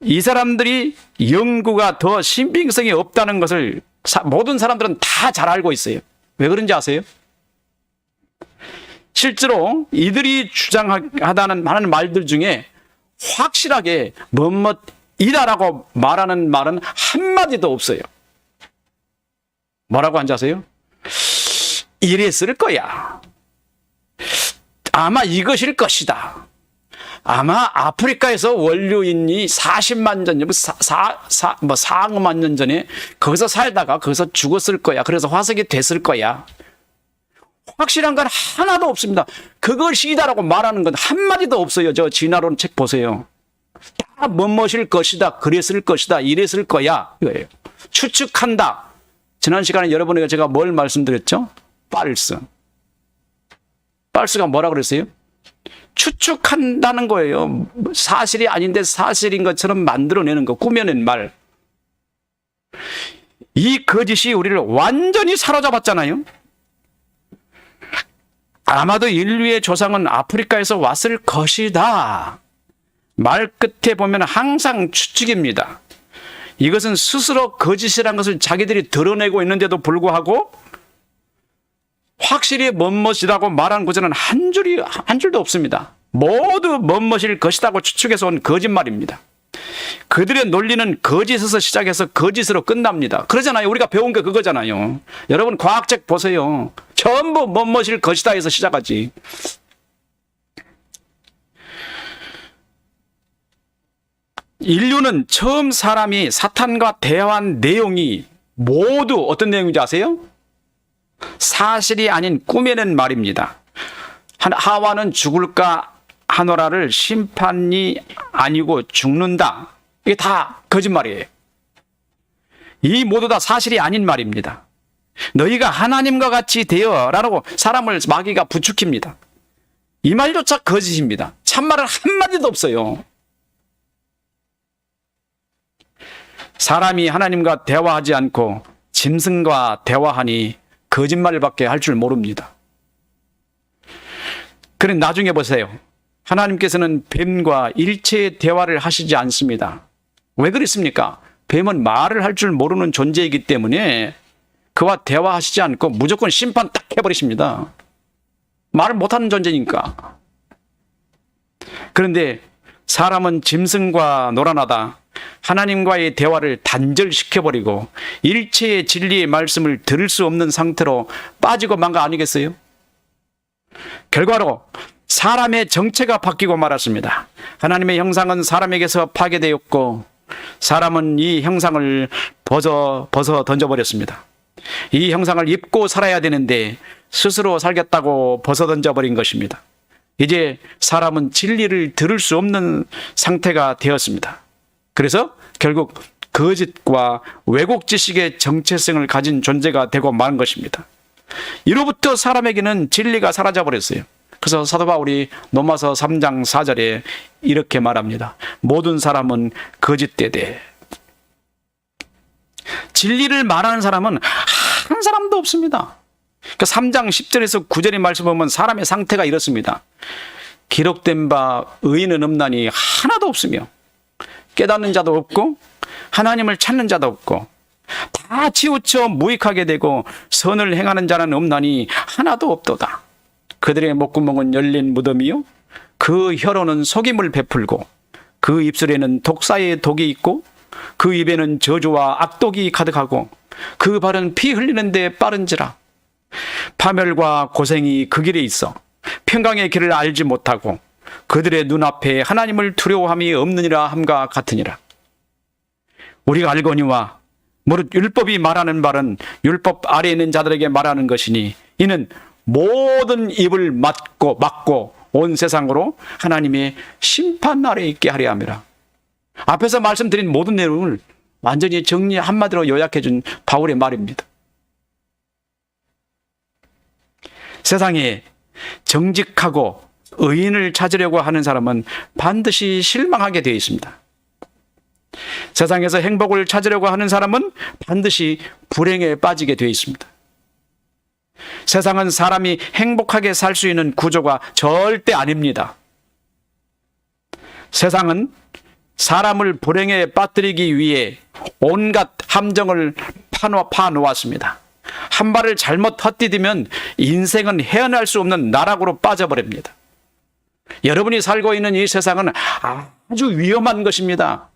Speaker 1: 이 사람들이 연구가 더 신빙성이 없다는 것을 모든 사람들은 다 잘 알고 있어요. 왜 그런지 아세요? 실제로 이들이 하는 말들 중에 확실하게 뭐뭐이다라고 말하는 말은 한마디도 없어요. 뭐라고 한지 아세요? 이랬을 거야. 아마 이것일 것이다. 아마 아프리카에서 원류인이 40만 년, 4억만 년 전에 거기서 살다가 거기서 죽었을 거야. 그래서 화석이 됐을 거야. 확실한 건 하나도 없습니다. 그것이다라고 말하는 건 한마디도 없어요. 저 진화론 책 보세요. 다 뭐뭇일 것이다. 그랬을 것이다. 이랬을 거야. 이거예요. 추측한다. 지난 시간에 여러분에게 제가 뭘 말씀드렸죠? false. false가 뭐라 그랬어요? 추측한다는 거예요. 사실이 아닌데 사실인 것처럼 만들어내는 거, 꾸며낸 말. 이 거짓이 우리를 완전히 사로잡았잖아요. 아마도 인류의 조상은 아프리카에서 왔을 것이다. 말 끝에 보면 항상 추측입니다. 이것은 스스로 거짓이라는 것을 자기들이 드러내고 있는데도 불구하고 확실히 뭐뭇이라고 말한 구절은 한 줄도 없습니다. 모두 뭐뭇일 것이라고 추측해서 온 거짓말입니다. 그들의 논리는 거짓에서 시작해서 거짓으로 끝납니다. 그러잖아요. 우리가 배운 게 그거잖아요. 여러분 과학책 보세요. 전부 뭐뭇일 것이다 해서 시작하지. 인류는 처음 사람이 사탄과 대화한 내용이 모두 어떤 내용인지 아세요? 사실이 아닌 꾸며낸 말입니다. 하와는 죽을까 하노라를 심판이 아니고 죽는다. 이게 다 거짓말이에요. 이 모두 다 사실이 아닌 말입니다. 너희가 하나님과 같이 되어라고 사람을 마귀가 부추깁니다. 이 말조차 거짓입니다. 참말은 한마디도 없어요. 사람이 하나님과 대화하지 않고 짐승과 대화하니 거짓말밖에 할 줄 모릅니다. 그래 나중에 보세요. 하나님께서는 뱀과 일체의 대화를 하시지 않습니다. 왜 그랬습니까? 뱀은 말을 할 줄 모르는 존재이기 때문에 그와 대화하시지 않고 무조건 심판 딱 해버리십니다. 말을 못하는 존재니까. 그런데 사람은 짐승과 놀아나다 하나님과의 대화를 단절시켜버리고 일체의 진리의 말씀을 들을 수 없는 상태로 빠지고 만 거 아니겠어요? 결과로 사람의 정체가 바뀌고 말았습니다. 하나님의 형상은 사람에게서 파괴되었고 사람은 이 형상을 벗어 던져버렸습니다. 이 형상을 입고 살아야 되는데 스스로 살겠다고 벗어 던져버린 것입니다. 이제 사람은 진리를 들을 수 없는 상태가 되었습니다. 그래서 결국 거짓과 왜곡 지식의 정체성을 가진 존재가 되고 만 것입니다. 이로부터 사람에게는 진리가 사라져버렸어요. 그래서 사도 바울이 로마서 3장 4절에 이렇게 말합니다. 모든 사람은 거짓되되. 진리를 말하는 사람은 한 사람도 없습니다. 그러니까 3장 10절에서 9절의 말씀 보면 사람의 상태가 이렇습니다. 기록된 바 의인은 없나니 하나도 없으며 깨닫는 자도 없고 하나님을 찾는 자도 없고 다 치우쳐 무익하게 되고 선을 행하는 자는 없나니 하나도 없도다. 그들의 목구멍은 열린 무덤이요 그 혀로는 속임을 베풀고 그 입술에는 독사의 독이 있고 그 입에는 저주와 악독이 가득하고 그 발은 피 흘리는 데 빠른지라. 파멸과 고생이 그 길에 있어 평강의 길을 알지 못하고 그들의 눈앞에 하나님을 두려워함이 없느니라 함과 같으니라. 우리가 알거니와 무릇 율법이 말하는 말은 율법 아래에 있는 자들에게 말하는 것이니 이는 모든 입을 막고 온 세상으로 하나님의 심판 아래에 있게 하려 함이라. 앞에서 말씀드린 모든 내용을 완전히 정리 한마디로 요약해 준 바울의 말입니다. 세상에 정직하고 의인을 찾으려고 하는 사람은 반드시 실망하게 되어 있습니다. 세상에서 행복을 찾으려고 하는 사람은 반드시 불행에 빠지게 되어 있습니다. 세상은 사람이 행복하게 살 수 있는 구조가 절대 아닙니다. 세상은 사람을 불행에 빠뜨리기 위해 온갖 함정을 파놓았습니다. 한 발을 잘못 헛디디면 인생은 헤어날 수 없는 나락으로 빠져버립니다. 여러분이 살고 있는 이 세상은 아주 위험한 것입니다.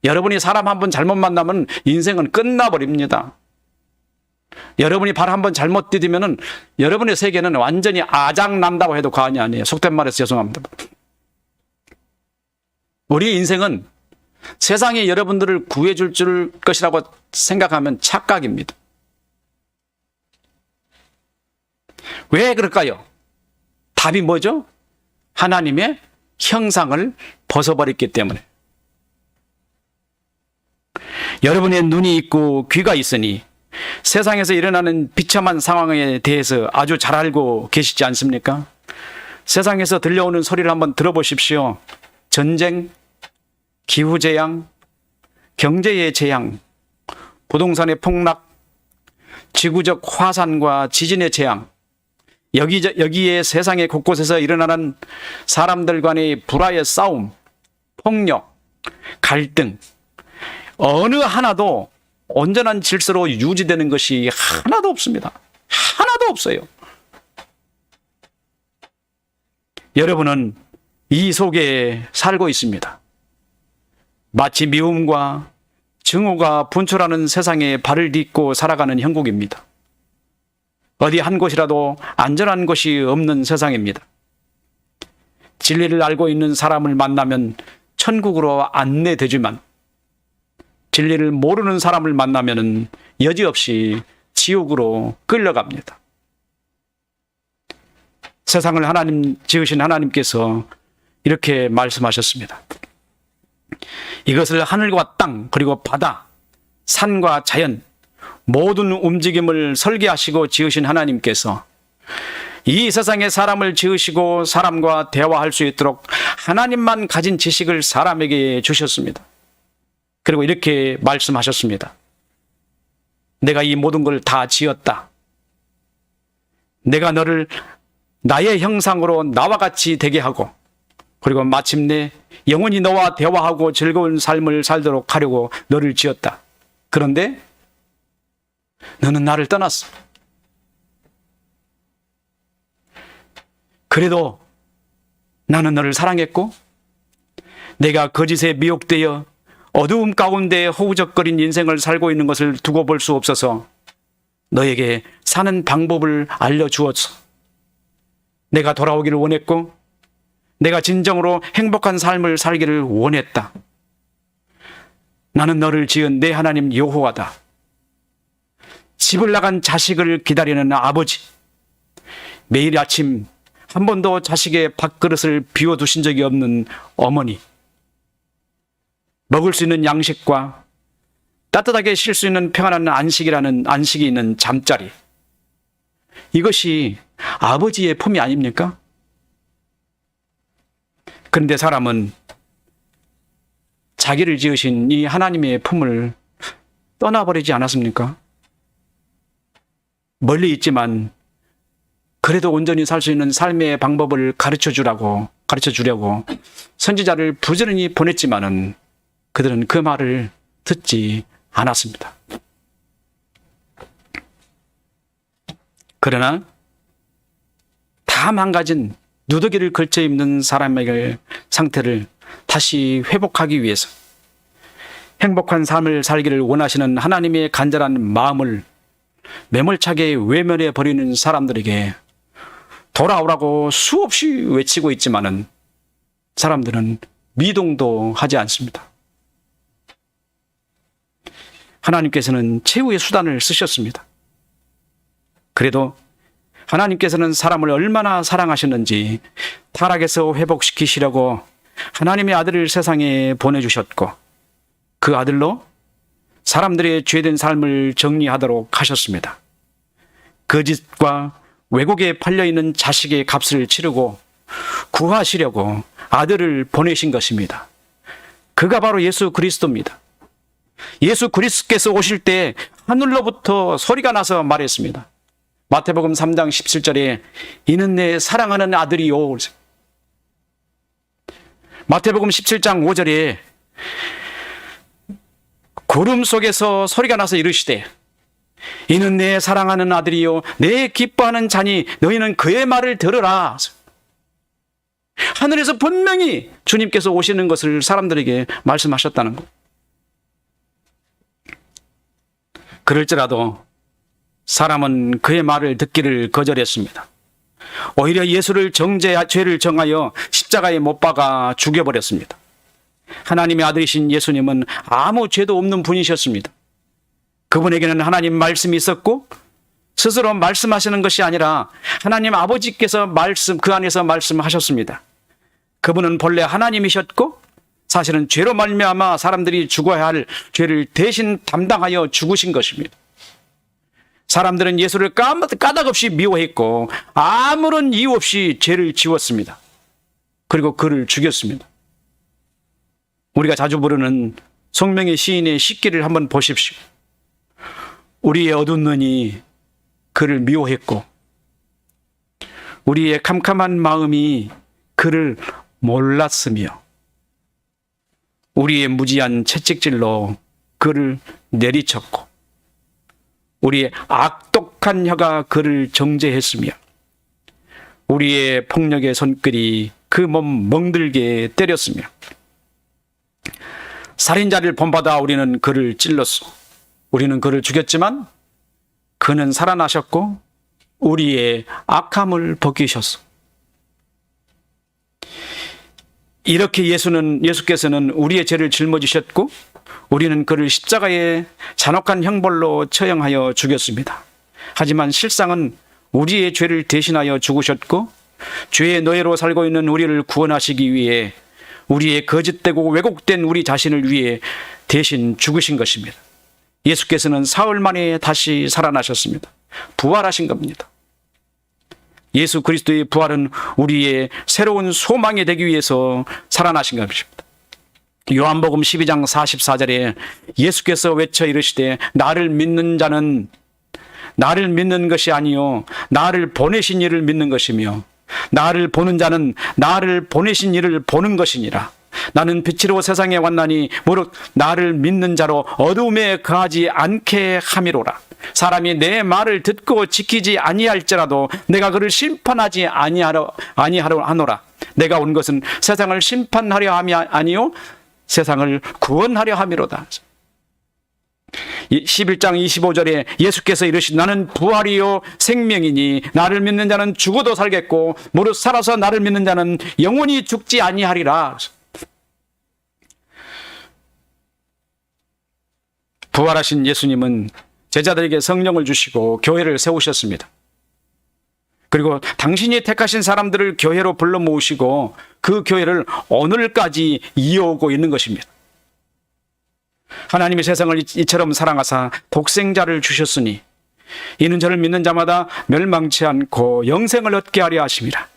Speaker 1: 여러분이 사람 한 번 잘못 만나면 인생은 끝나버립니다. 여러분이 발 한 번 잘못 디디면은 여러분의 세계는 완전히 아작난다고 해도 과언이 아니에요. 속된 말해서 죄송합니다. 우리 인생은 세상이 여러분들을 구해줄 것이라고 생각하면 착각입니다. 왜 그럴까요? 답이 뭐죠? 하나님의 형상을 벗어버렸기 때문에. 여러분의 눈이 있고 귀가 있으니 세상에서 일어나는 비참한 상황에 대해서 아주 잘 알고 계시지 않습니까? 세상에서 들려오는 소리를 한번 들어보십시오. 전쟁, 기후재앙, 경제의 재앙, 부동산의 폭락, 지구적 화산과 지진의 재앙, 여기에 세상의 곳곳에서 일어나는 사람들 간의 불화의 싸움, 폭력, 갈등, 어느 하나도 온전한 질서로 유지되는 것이 하나도 없습니다. 하나도 없어요. 여러분은 이 속에 살고 있습니다. 마치 미움과 증오가 분출하는 세상에 발을 딛고 살아가는 형국입니다. 어디 한 곳이라도 안전한 곳이 없는 세상입니다. 진리를 알고 있는 사람을 만나면 천국으로 안내되지만 진리를 모르는 사람을 만나면 여지없이 지옥으로 끌려갑니다. 세상을 지으신 하나님께서 이렇게 말씀하셨습니다. 이것을 하늘과 땅 그리고 바다, 산과 자연 모든 움직임을 설계하시고 지으신 하나님께서 이 세상에 사람을 지으시고 사람과 대화할 수 있도록 하나님만 가진 지식을 사람에게 주셨습니다. 그리고 이렇게 말씀하셨습니다. 내가 이 모든 걸 다 지었다. 내가 너를 나의 형상으로 나와 같이 되게 하고 그리고 마침내 영원히 너와 대화하고 즐거운 삶을 살도록 하려고 너를 지었다. 그런데 너는 나를 떠났어. 그래도 나는 너를 사랑했고 내가 거짓에 미혹되어 어두움 가운데 허우적거린 인생을 살고 있는 것을 두고 볼 수 없어서 너에게 사는 방법을 알려주었어. 내가 돌아오기를 원했고 내가 진정으로 행복한 삶을 살기를 원했다. 나는 너를 지은 내 하나님 여호와다. 집을 나간 자식을 기다리는 아버지, 매일 아침 한 번도 자식의 밥그릇을 비워두신 적이 없는 어머니, 먹을 수 있는 양식과 따뜻하게 쉴 수 있는 평안한 안식이 있는 잠자리, 이것이 아버지의 품이 아닙니까? 그런데 사람은 자기를 지으신 이 하나님의 품을 떠나버리지 않았습니까? 멀리 있지만 그래도 온전히 살 수 있는 삶의 방법을 가르쳐 주려고 선지자를 부지런히 보냈지만은 그들은 그 말을 듣지 않았습니다. 그러나 다 망가진 누더기를 걸쳐 입는 사람의 상태를 다시 회복하기 위해서 행복한 삶을 살기를 원하시는 하나님의 간절한 마음을 매몰차게 외면해 버리는 사람들에게 돌아오라고 수없이 외치고 있지만은 사람들은 미동도 하지 않습니다. 하나님께서는 최후의 수단을 쓰셨습니다. 그래도 하나님께서는 사람을 얼마나 사랑하셨는지 타락에서 회복시키시려고 하나님의 아들을 세상에 보내주셨고 그 아들로 사람들의 죄된 삶을 정리하도록 하셨습니다. 거짓과 왜곡에 팔려있는 자식의 값을 치르고 구하시려고 아들을 보내신 것입니다. 그가 바로 예수 그리스도입니다. 예수 그리스도께서 오실 때 하늘로부터 소리가 나서 말했습니다. 마태복음 3장 17절에 이는 내 사랑하는 아들이요. 마태복음 17장 5절에 구름 속에서 소리가 나서 이르시되 이는 내 사랑하는 아들이요 내 기뻐하는 자니 너희는 그의 말을 들으라. 하늘에서 분명히 주님께서 오시는 것을 사람들에게 말씀하셨다는 것. 그럴지라도 사람은 그의 말을 듣기를 거절했습니다. 오히려 예수를 죄를 정하여 십자가에 못 박아 죽여버렸습니다. 하나님의 아들이신 예수님은 아무 죄도 없는 분이셨습니다. 그분에게는 하나님 말씀이 있었고 스스로 말씀하시는 것이 아니라 하나님 아버지께서 그 안에서 말씀하셨습니다. 그분은 본래 하나님이셨고 사실은 죄로 말미암아 사람들이 죽어야 할 죄를 대신 담당하여 죽으신 것입니다. 사람들은 예수를 까닭없이 미워했고 아무런 이유 없이 죄를 지웠습니다. 그리고 그를 죽였습니다. 우리가 자주 부르는 송명의 시인의 시기를 한번 보십시오. 우리의 어두운 눈이 그를 미워했고 우리의 캄캄한 마음이 그를 몰랐으며 우리의 무지한 채찍질로 그를 내리쳤고 우리의 악독한 혀가 그를 정죄했으며 우리의 폭력의 손길이 그 몸 멍들게 때렸으며 살인자를 본받아 우리는 그를 찔렀소. 우리는 그를 죽였지만 그는 살아나셨고 우리의 악함을 벗기셨소. 이렇게 예수께서는 우리의 죄를 짊어지셨고 우리는 그를 십자가에 잔혹한 형벌로 처형하여 죽였습니다. 하지만 실상은 우리의 죄를 대신하여 죽으셨고 죄의 노예로 살고 있는 우리를 구원하시기 위해 우리의 거짓되고 왜곡된 우리 자신을 위해 대신 죽으신 것입니다. 예수께서는 사흘 만에 다시 살아나셨습니다. 부활하신 겁니다. 예수 그리스도의 부활은 우리의 새로운 소망이 되기 위해서 살아나신 것입니다. 요한복음 12장 44절에 예수께서 외쳐 이르시되 나를 믿는 자는 나를 믿는 것이 아니요 나를 보내신 이를 믿는 것이며 나를 보는 자는 나를 보내신 이를 보는 것이니라. 나는 빛으로 세상에 왔나니 무릇 나를 믿는 자로 어두움에 거하지 않게 함이로라. 사람이 내 말을 듣고 지키지 아니할지라도 내가 그를 심판하지 아니하노라. 내가 온 것은 세상을 심판하려 함이 아니요 세상을 구원하려 함이로다. 11장 25절에 예수께서 이르시되 나는 부활이요 생명이니 나를 믿는 자는 죽어도 살겠고 무릇 살아서 나를 믿는 자는 영원히 죽지 아니하리라. 부활하신 예수님은 제자들에게 성령을 주시고 교회를 세우셨습니다. 그리고 당신이 택하신 사람들을 교회로 불러 모으시고 그 교회를 오늘까지 이어오고 있는 것입니다. 하나님이 세상을 이처럼 사랑하사 독생자를 주셨으니 이는 저를 믿는 자마다 멸망치 않고 영생을 얻게 하려 하심이라.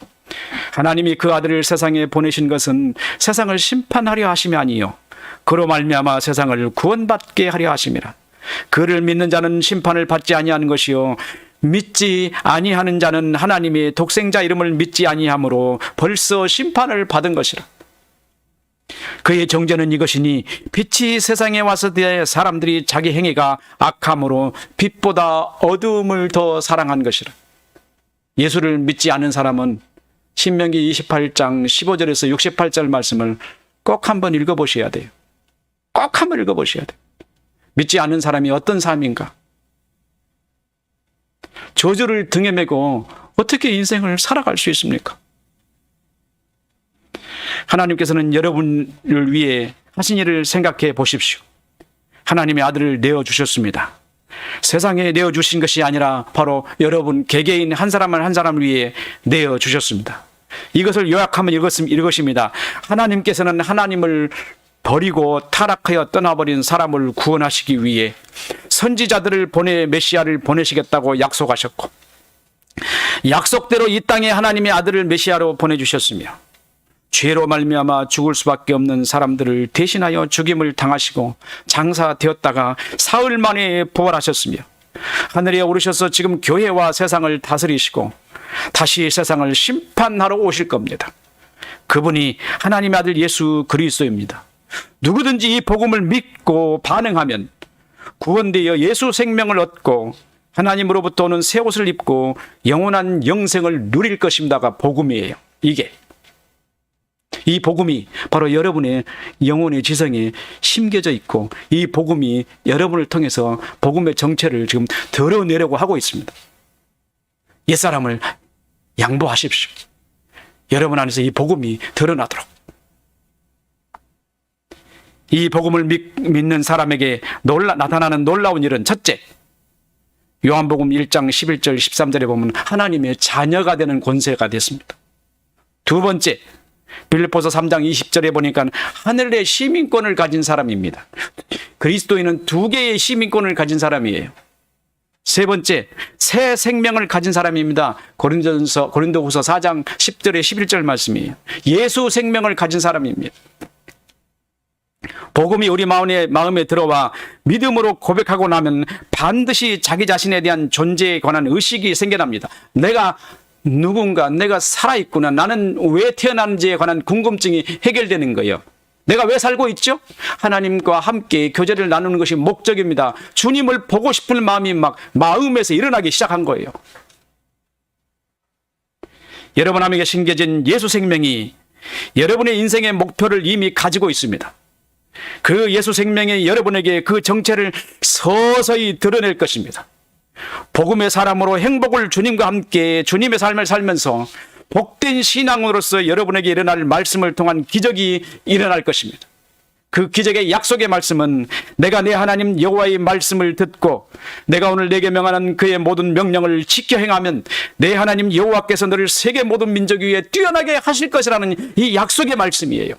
Speaker 1: 하나님이 그 아들을 세상에 보내신 것은 세상을 심판하려 하심이 아니요 그로 말미암아 세상을 구원받게 하려 하심이라. 그를 믿는 자는 심판을 받지 아니하는 것이요 믿지 아니하는 자는 하나님의 독생자 이름을 믿지 아니하므로 벌써 심판을 받은 것이라. 그의 정죄는 이것이니 빛이 세상에 와서 사람들이 자기 행위가 악함으로 빛보다 어두움을 더 사랑한 것이라. 예수를 믿지 않은 사람은 신명기 28장 15절에서 68절 말씀을 꼭 한번 읽어보셔야 돼요. 꼭 한번 읽어보셔야 돼요. 믿지 않은 사람이 어떤 삶인가? 저주를 등에 메고 어떻게 인생을 살아갈 수 있습니까? 하나님께서는 여러분을 위해 하신 일을 생각해 보십시오. 하나님의 아들을 내어주셨습니다. 세상에 내어주신 것이 아니라 바로 여러분 개개인 한 사람을 한 사람을 위해 내어주셨습니다. 이것을 요약하면 이것입니다. 하나님께서는 하나님을 버리고 타락하여 떠나버린 사람을 구원하시기 위해 선지자들을 보내 메시아를 보내시겠다고 약속하셨고 약속대로 이 땅에 하나님의 아들을 메시아로 보내주셨으며 죄로 말미암아 죽을 수밖에 없는 사람들을 대신하여 죽임을 당하시고 장사되었다가 사흘 만에 부활하셨으며 하늘에 오르셔서 지금 교회와 세상을 다스리시고 다시 세상을 심판하러 오실 겁니다. 그분이 하나님의 아들 예수 그리스도입니다. 누구든지 이 복음을 믿고 반응하면 구원되어 예수 생명을 얻고 하나님으로부터 오는 새 옷을 입고 영원한 영생을 누릴 것입니다가 복음이에요. 이 복음이 바로 여러분의 영혼의 지성에 심겨져 있고 이 복음이 여러분을 통해서 복음의 정체를 지금 드러내려고 하고 있습니다. 옛사람을 양보하십시오. 여러분 안에서 이 복음이 드러나도록. 이 복음을 믿는 사람에게 나타나는 놀라운 일은 첫째, 요한복음 1장 11절 13절에 보면 하나님의 자녀가 되는 권세가 됐습니다. 두 번째, 빌립보서 3장 20절에 보니까 하늘의 시민권을 가진 사람입니다. 그리스도인은 두 개의 시민권을 가진 사람이에요. 세 번째, 새 생명을 가진 사람입니다. 고린도후서 4장 10절에 11절 말씀이에요. 예수 생명을 가진 사람입니다. 복음이 우리 마음에 들어와 믿음으로 고백하고 나면 반드시 자기 자신에 대한 존재에 관한 의식이 생겨납니다. 내가 누군가, 내가 살아있구나, 나는 왜 태어났는지에 관한 궁금증이 해결되는 거예요. 내가 왜 살고 있죠? 하나님과 함께 교제를 나누는 것이 목적입니다. 주님을 보고 싶은 마음이 마음에서 일어나기 시작한 거예요. 여러분 안에 심겨진 예수 생명이 여러분의 인생의 목표를 이미 가지고 있습니다. 그 예수 생명이 여러분에게 그 정체를 서서히 드러낼 것입니다. 복음의 사람으로 행복을 주님과 함께 주님의 삶을 살면서 복된 신앙으로서 여러분에게 일어날 말씀을 통한 기적이 일어날 것입니다. 그 기적의 약속의 말씀은 내가 내 하나님 여호와의 말씀을 듣고 내가 오늘 내게 명하는 그의 모든 명령을 지켜 행하면 내 하나님 여호와께서 너를 세계 모든 민족 위에 뛰어나게 하실 것이라는 이 약속의 말씀이에요.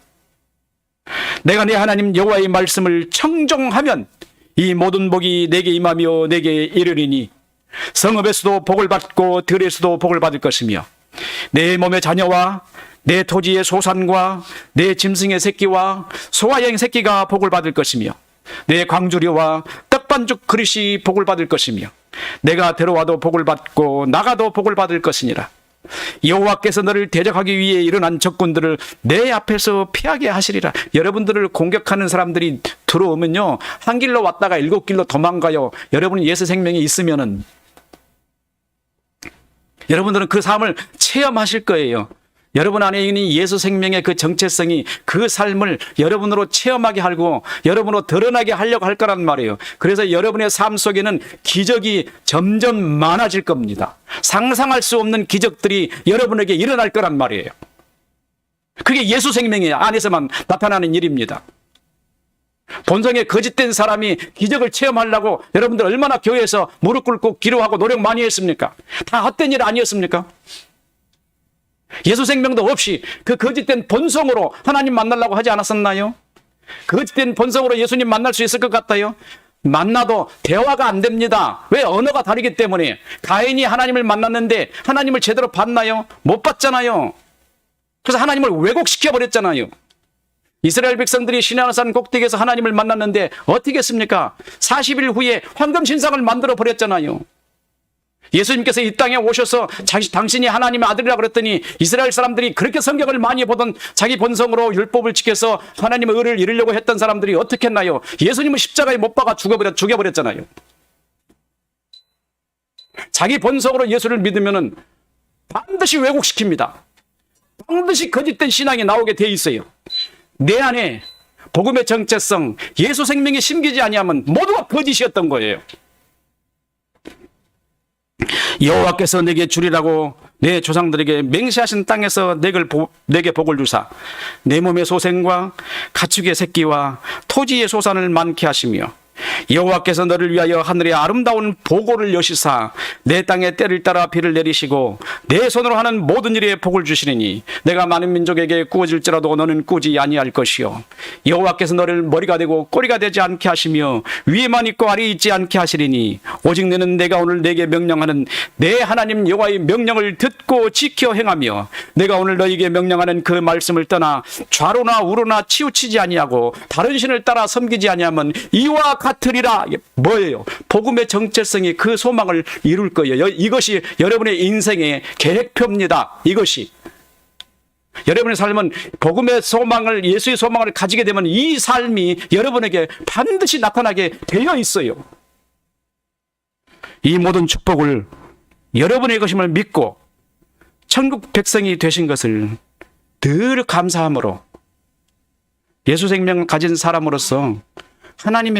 Speaker 1: 내가 내 하나님 여호와의 말씀을 청종하면 이 모든 복이 내게 임하며 내게 이르리니 성읍에서도 복을 받고 들에서도 복을 받을 것이며 내 몸의 자녀와 내 토지의 소산과 내 짐승의 새끼와 소아양 새끼가 복을 받을 것이며 내 광주리와 떡반죽 그릇이 복을 받을 것이며 내가 들어와도 복을 받고 나가도 복을 받을 것이니라. 여호와께서 너를 대적하기 위해 일어난 적군들을 내 앞에서 피하게 하시리라. 여러분들을 공격하는 사람들이 들어오면요, 한 길로 왔다가 7길로 도망가요. 여러분이 예수 생명이 있으면은 여러분들은 그 삶을 체험하실 거예요. 여러분 안에 있는 예수 생명의 그 정체성이 그 삶을 여러분으로 체험하게 하고 여러분으로 드러나게 하려고 할 거란 말이에요. 그래서 여러분의 삶 속에는 기적이 점점 많아질 겁니다. 상상할 수 없는 기적들이 여러분에게 일어날 거란 말이에요. 그게 예수 생명의 안에서만 나타나는 일입니다. 본성에 거짓된 사람이 기적을 체험하려고 여러분들 얼마나 교회에서 무릎 꿇고 기도하고 노력 많이 했습니까? 다 헛된 일 아니었습니까? 예수 생명도 없이 그 거짓된 본성으로 하나님 만나려고 하지 않았었나요? 거짓된 본성으로 예수님 만날 수 있을 것 같아요? 만나도 대화가 안 됩니다. 왜? 언어가 다르기 때문에. 가인이 하나님을 만났는데 하나님을 제대로 봤나요? 못 봤잖아요. 그래서 하나님을 왜곡시켜 버렸잖아요. 이스라엘 백성들이 시내산 꼭대기에서 하나님을 만났는데 어떻게 했습니까? 40일 후에 황금신상을 만들어 버렸잖아요. 예수님께서 이 땅에 오셔서 당신이 하나님의 아들이라 그랬더니 이스라엘 사람들이 그렇게 성경을 많이 보던 자기 본성으로 율법을 지켜서 하나님의 의를 이루려고 했던 사람들이 어떻게 했나요? 예수님은 십자가에 못 박아 죽여버렸잖아요. 자기 본성으로 예수를 믿으면은 반드시 왜곡시킵니다. 반드시 거짓된 신앙이 나오게 돼 있어요. 내 안에 복음의 정체성, 예수 생명이 심기지 아니하면 모두가 거짓이었던 거예요. 여호와께서 내게 주리라고 내 조상들에게 맹세하신 땅에서 내게 복을 주사 내 몸의 소생과 가축의 새끼와 토지의 소산을 많게 하시며 여호와께서 너를 위하여 하늘의 아름다운 보고를 여시사 내 땅에 때를 따라 비를 내리시고 내 손으로 하는 모든 일에 복을 주시리니 내가 많은 민족에게 꾸어질지라도 너는 꾸지 아니할 것이요 여호와께서 너를 머리가 되고 꼬리가 되지 않게 하시며 위에만 있고 아래 있지 않게 하시리니 오직 너는 내가 오늘 내게 명령하는 내 하나님 여호와의 명령을 듣고 지켜 행하며 내가 오늘 너에게 명령하는 그 말씀을 떠나 좌로나 우로나 치우치지 아니하고 다른 신을 따라 섬기지 아니하면 이와 같으리라. 뭐예요? 복음의 정체성이 그 소망을 이룰 거예요. 이것이 여러분의 인생의 계획표입니다. 이것이 여러분의 삶은 복음의 소망을, 예수의 소망을 가지게 되면 이 삶이 여러분에게 반드시 나타나게 되어 있어요. 이 모든 축복을 여러분의 것임을 믿고 천국 백성이 되신 것을 늘 감사함으로 예수 생명을 가진 사람으로서 하나님의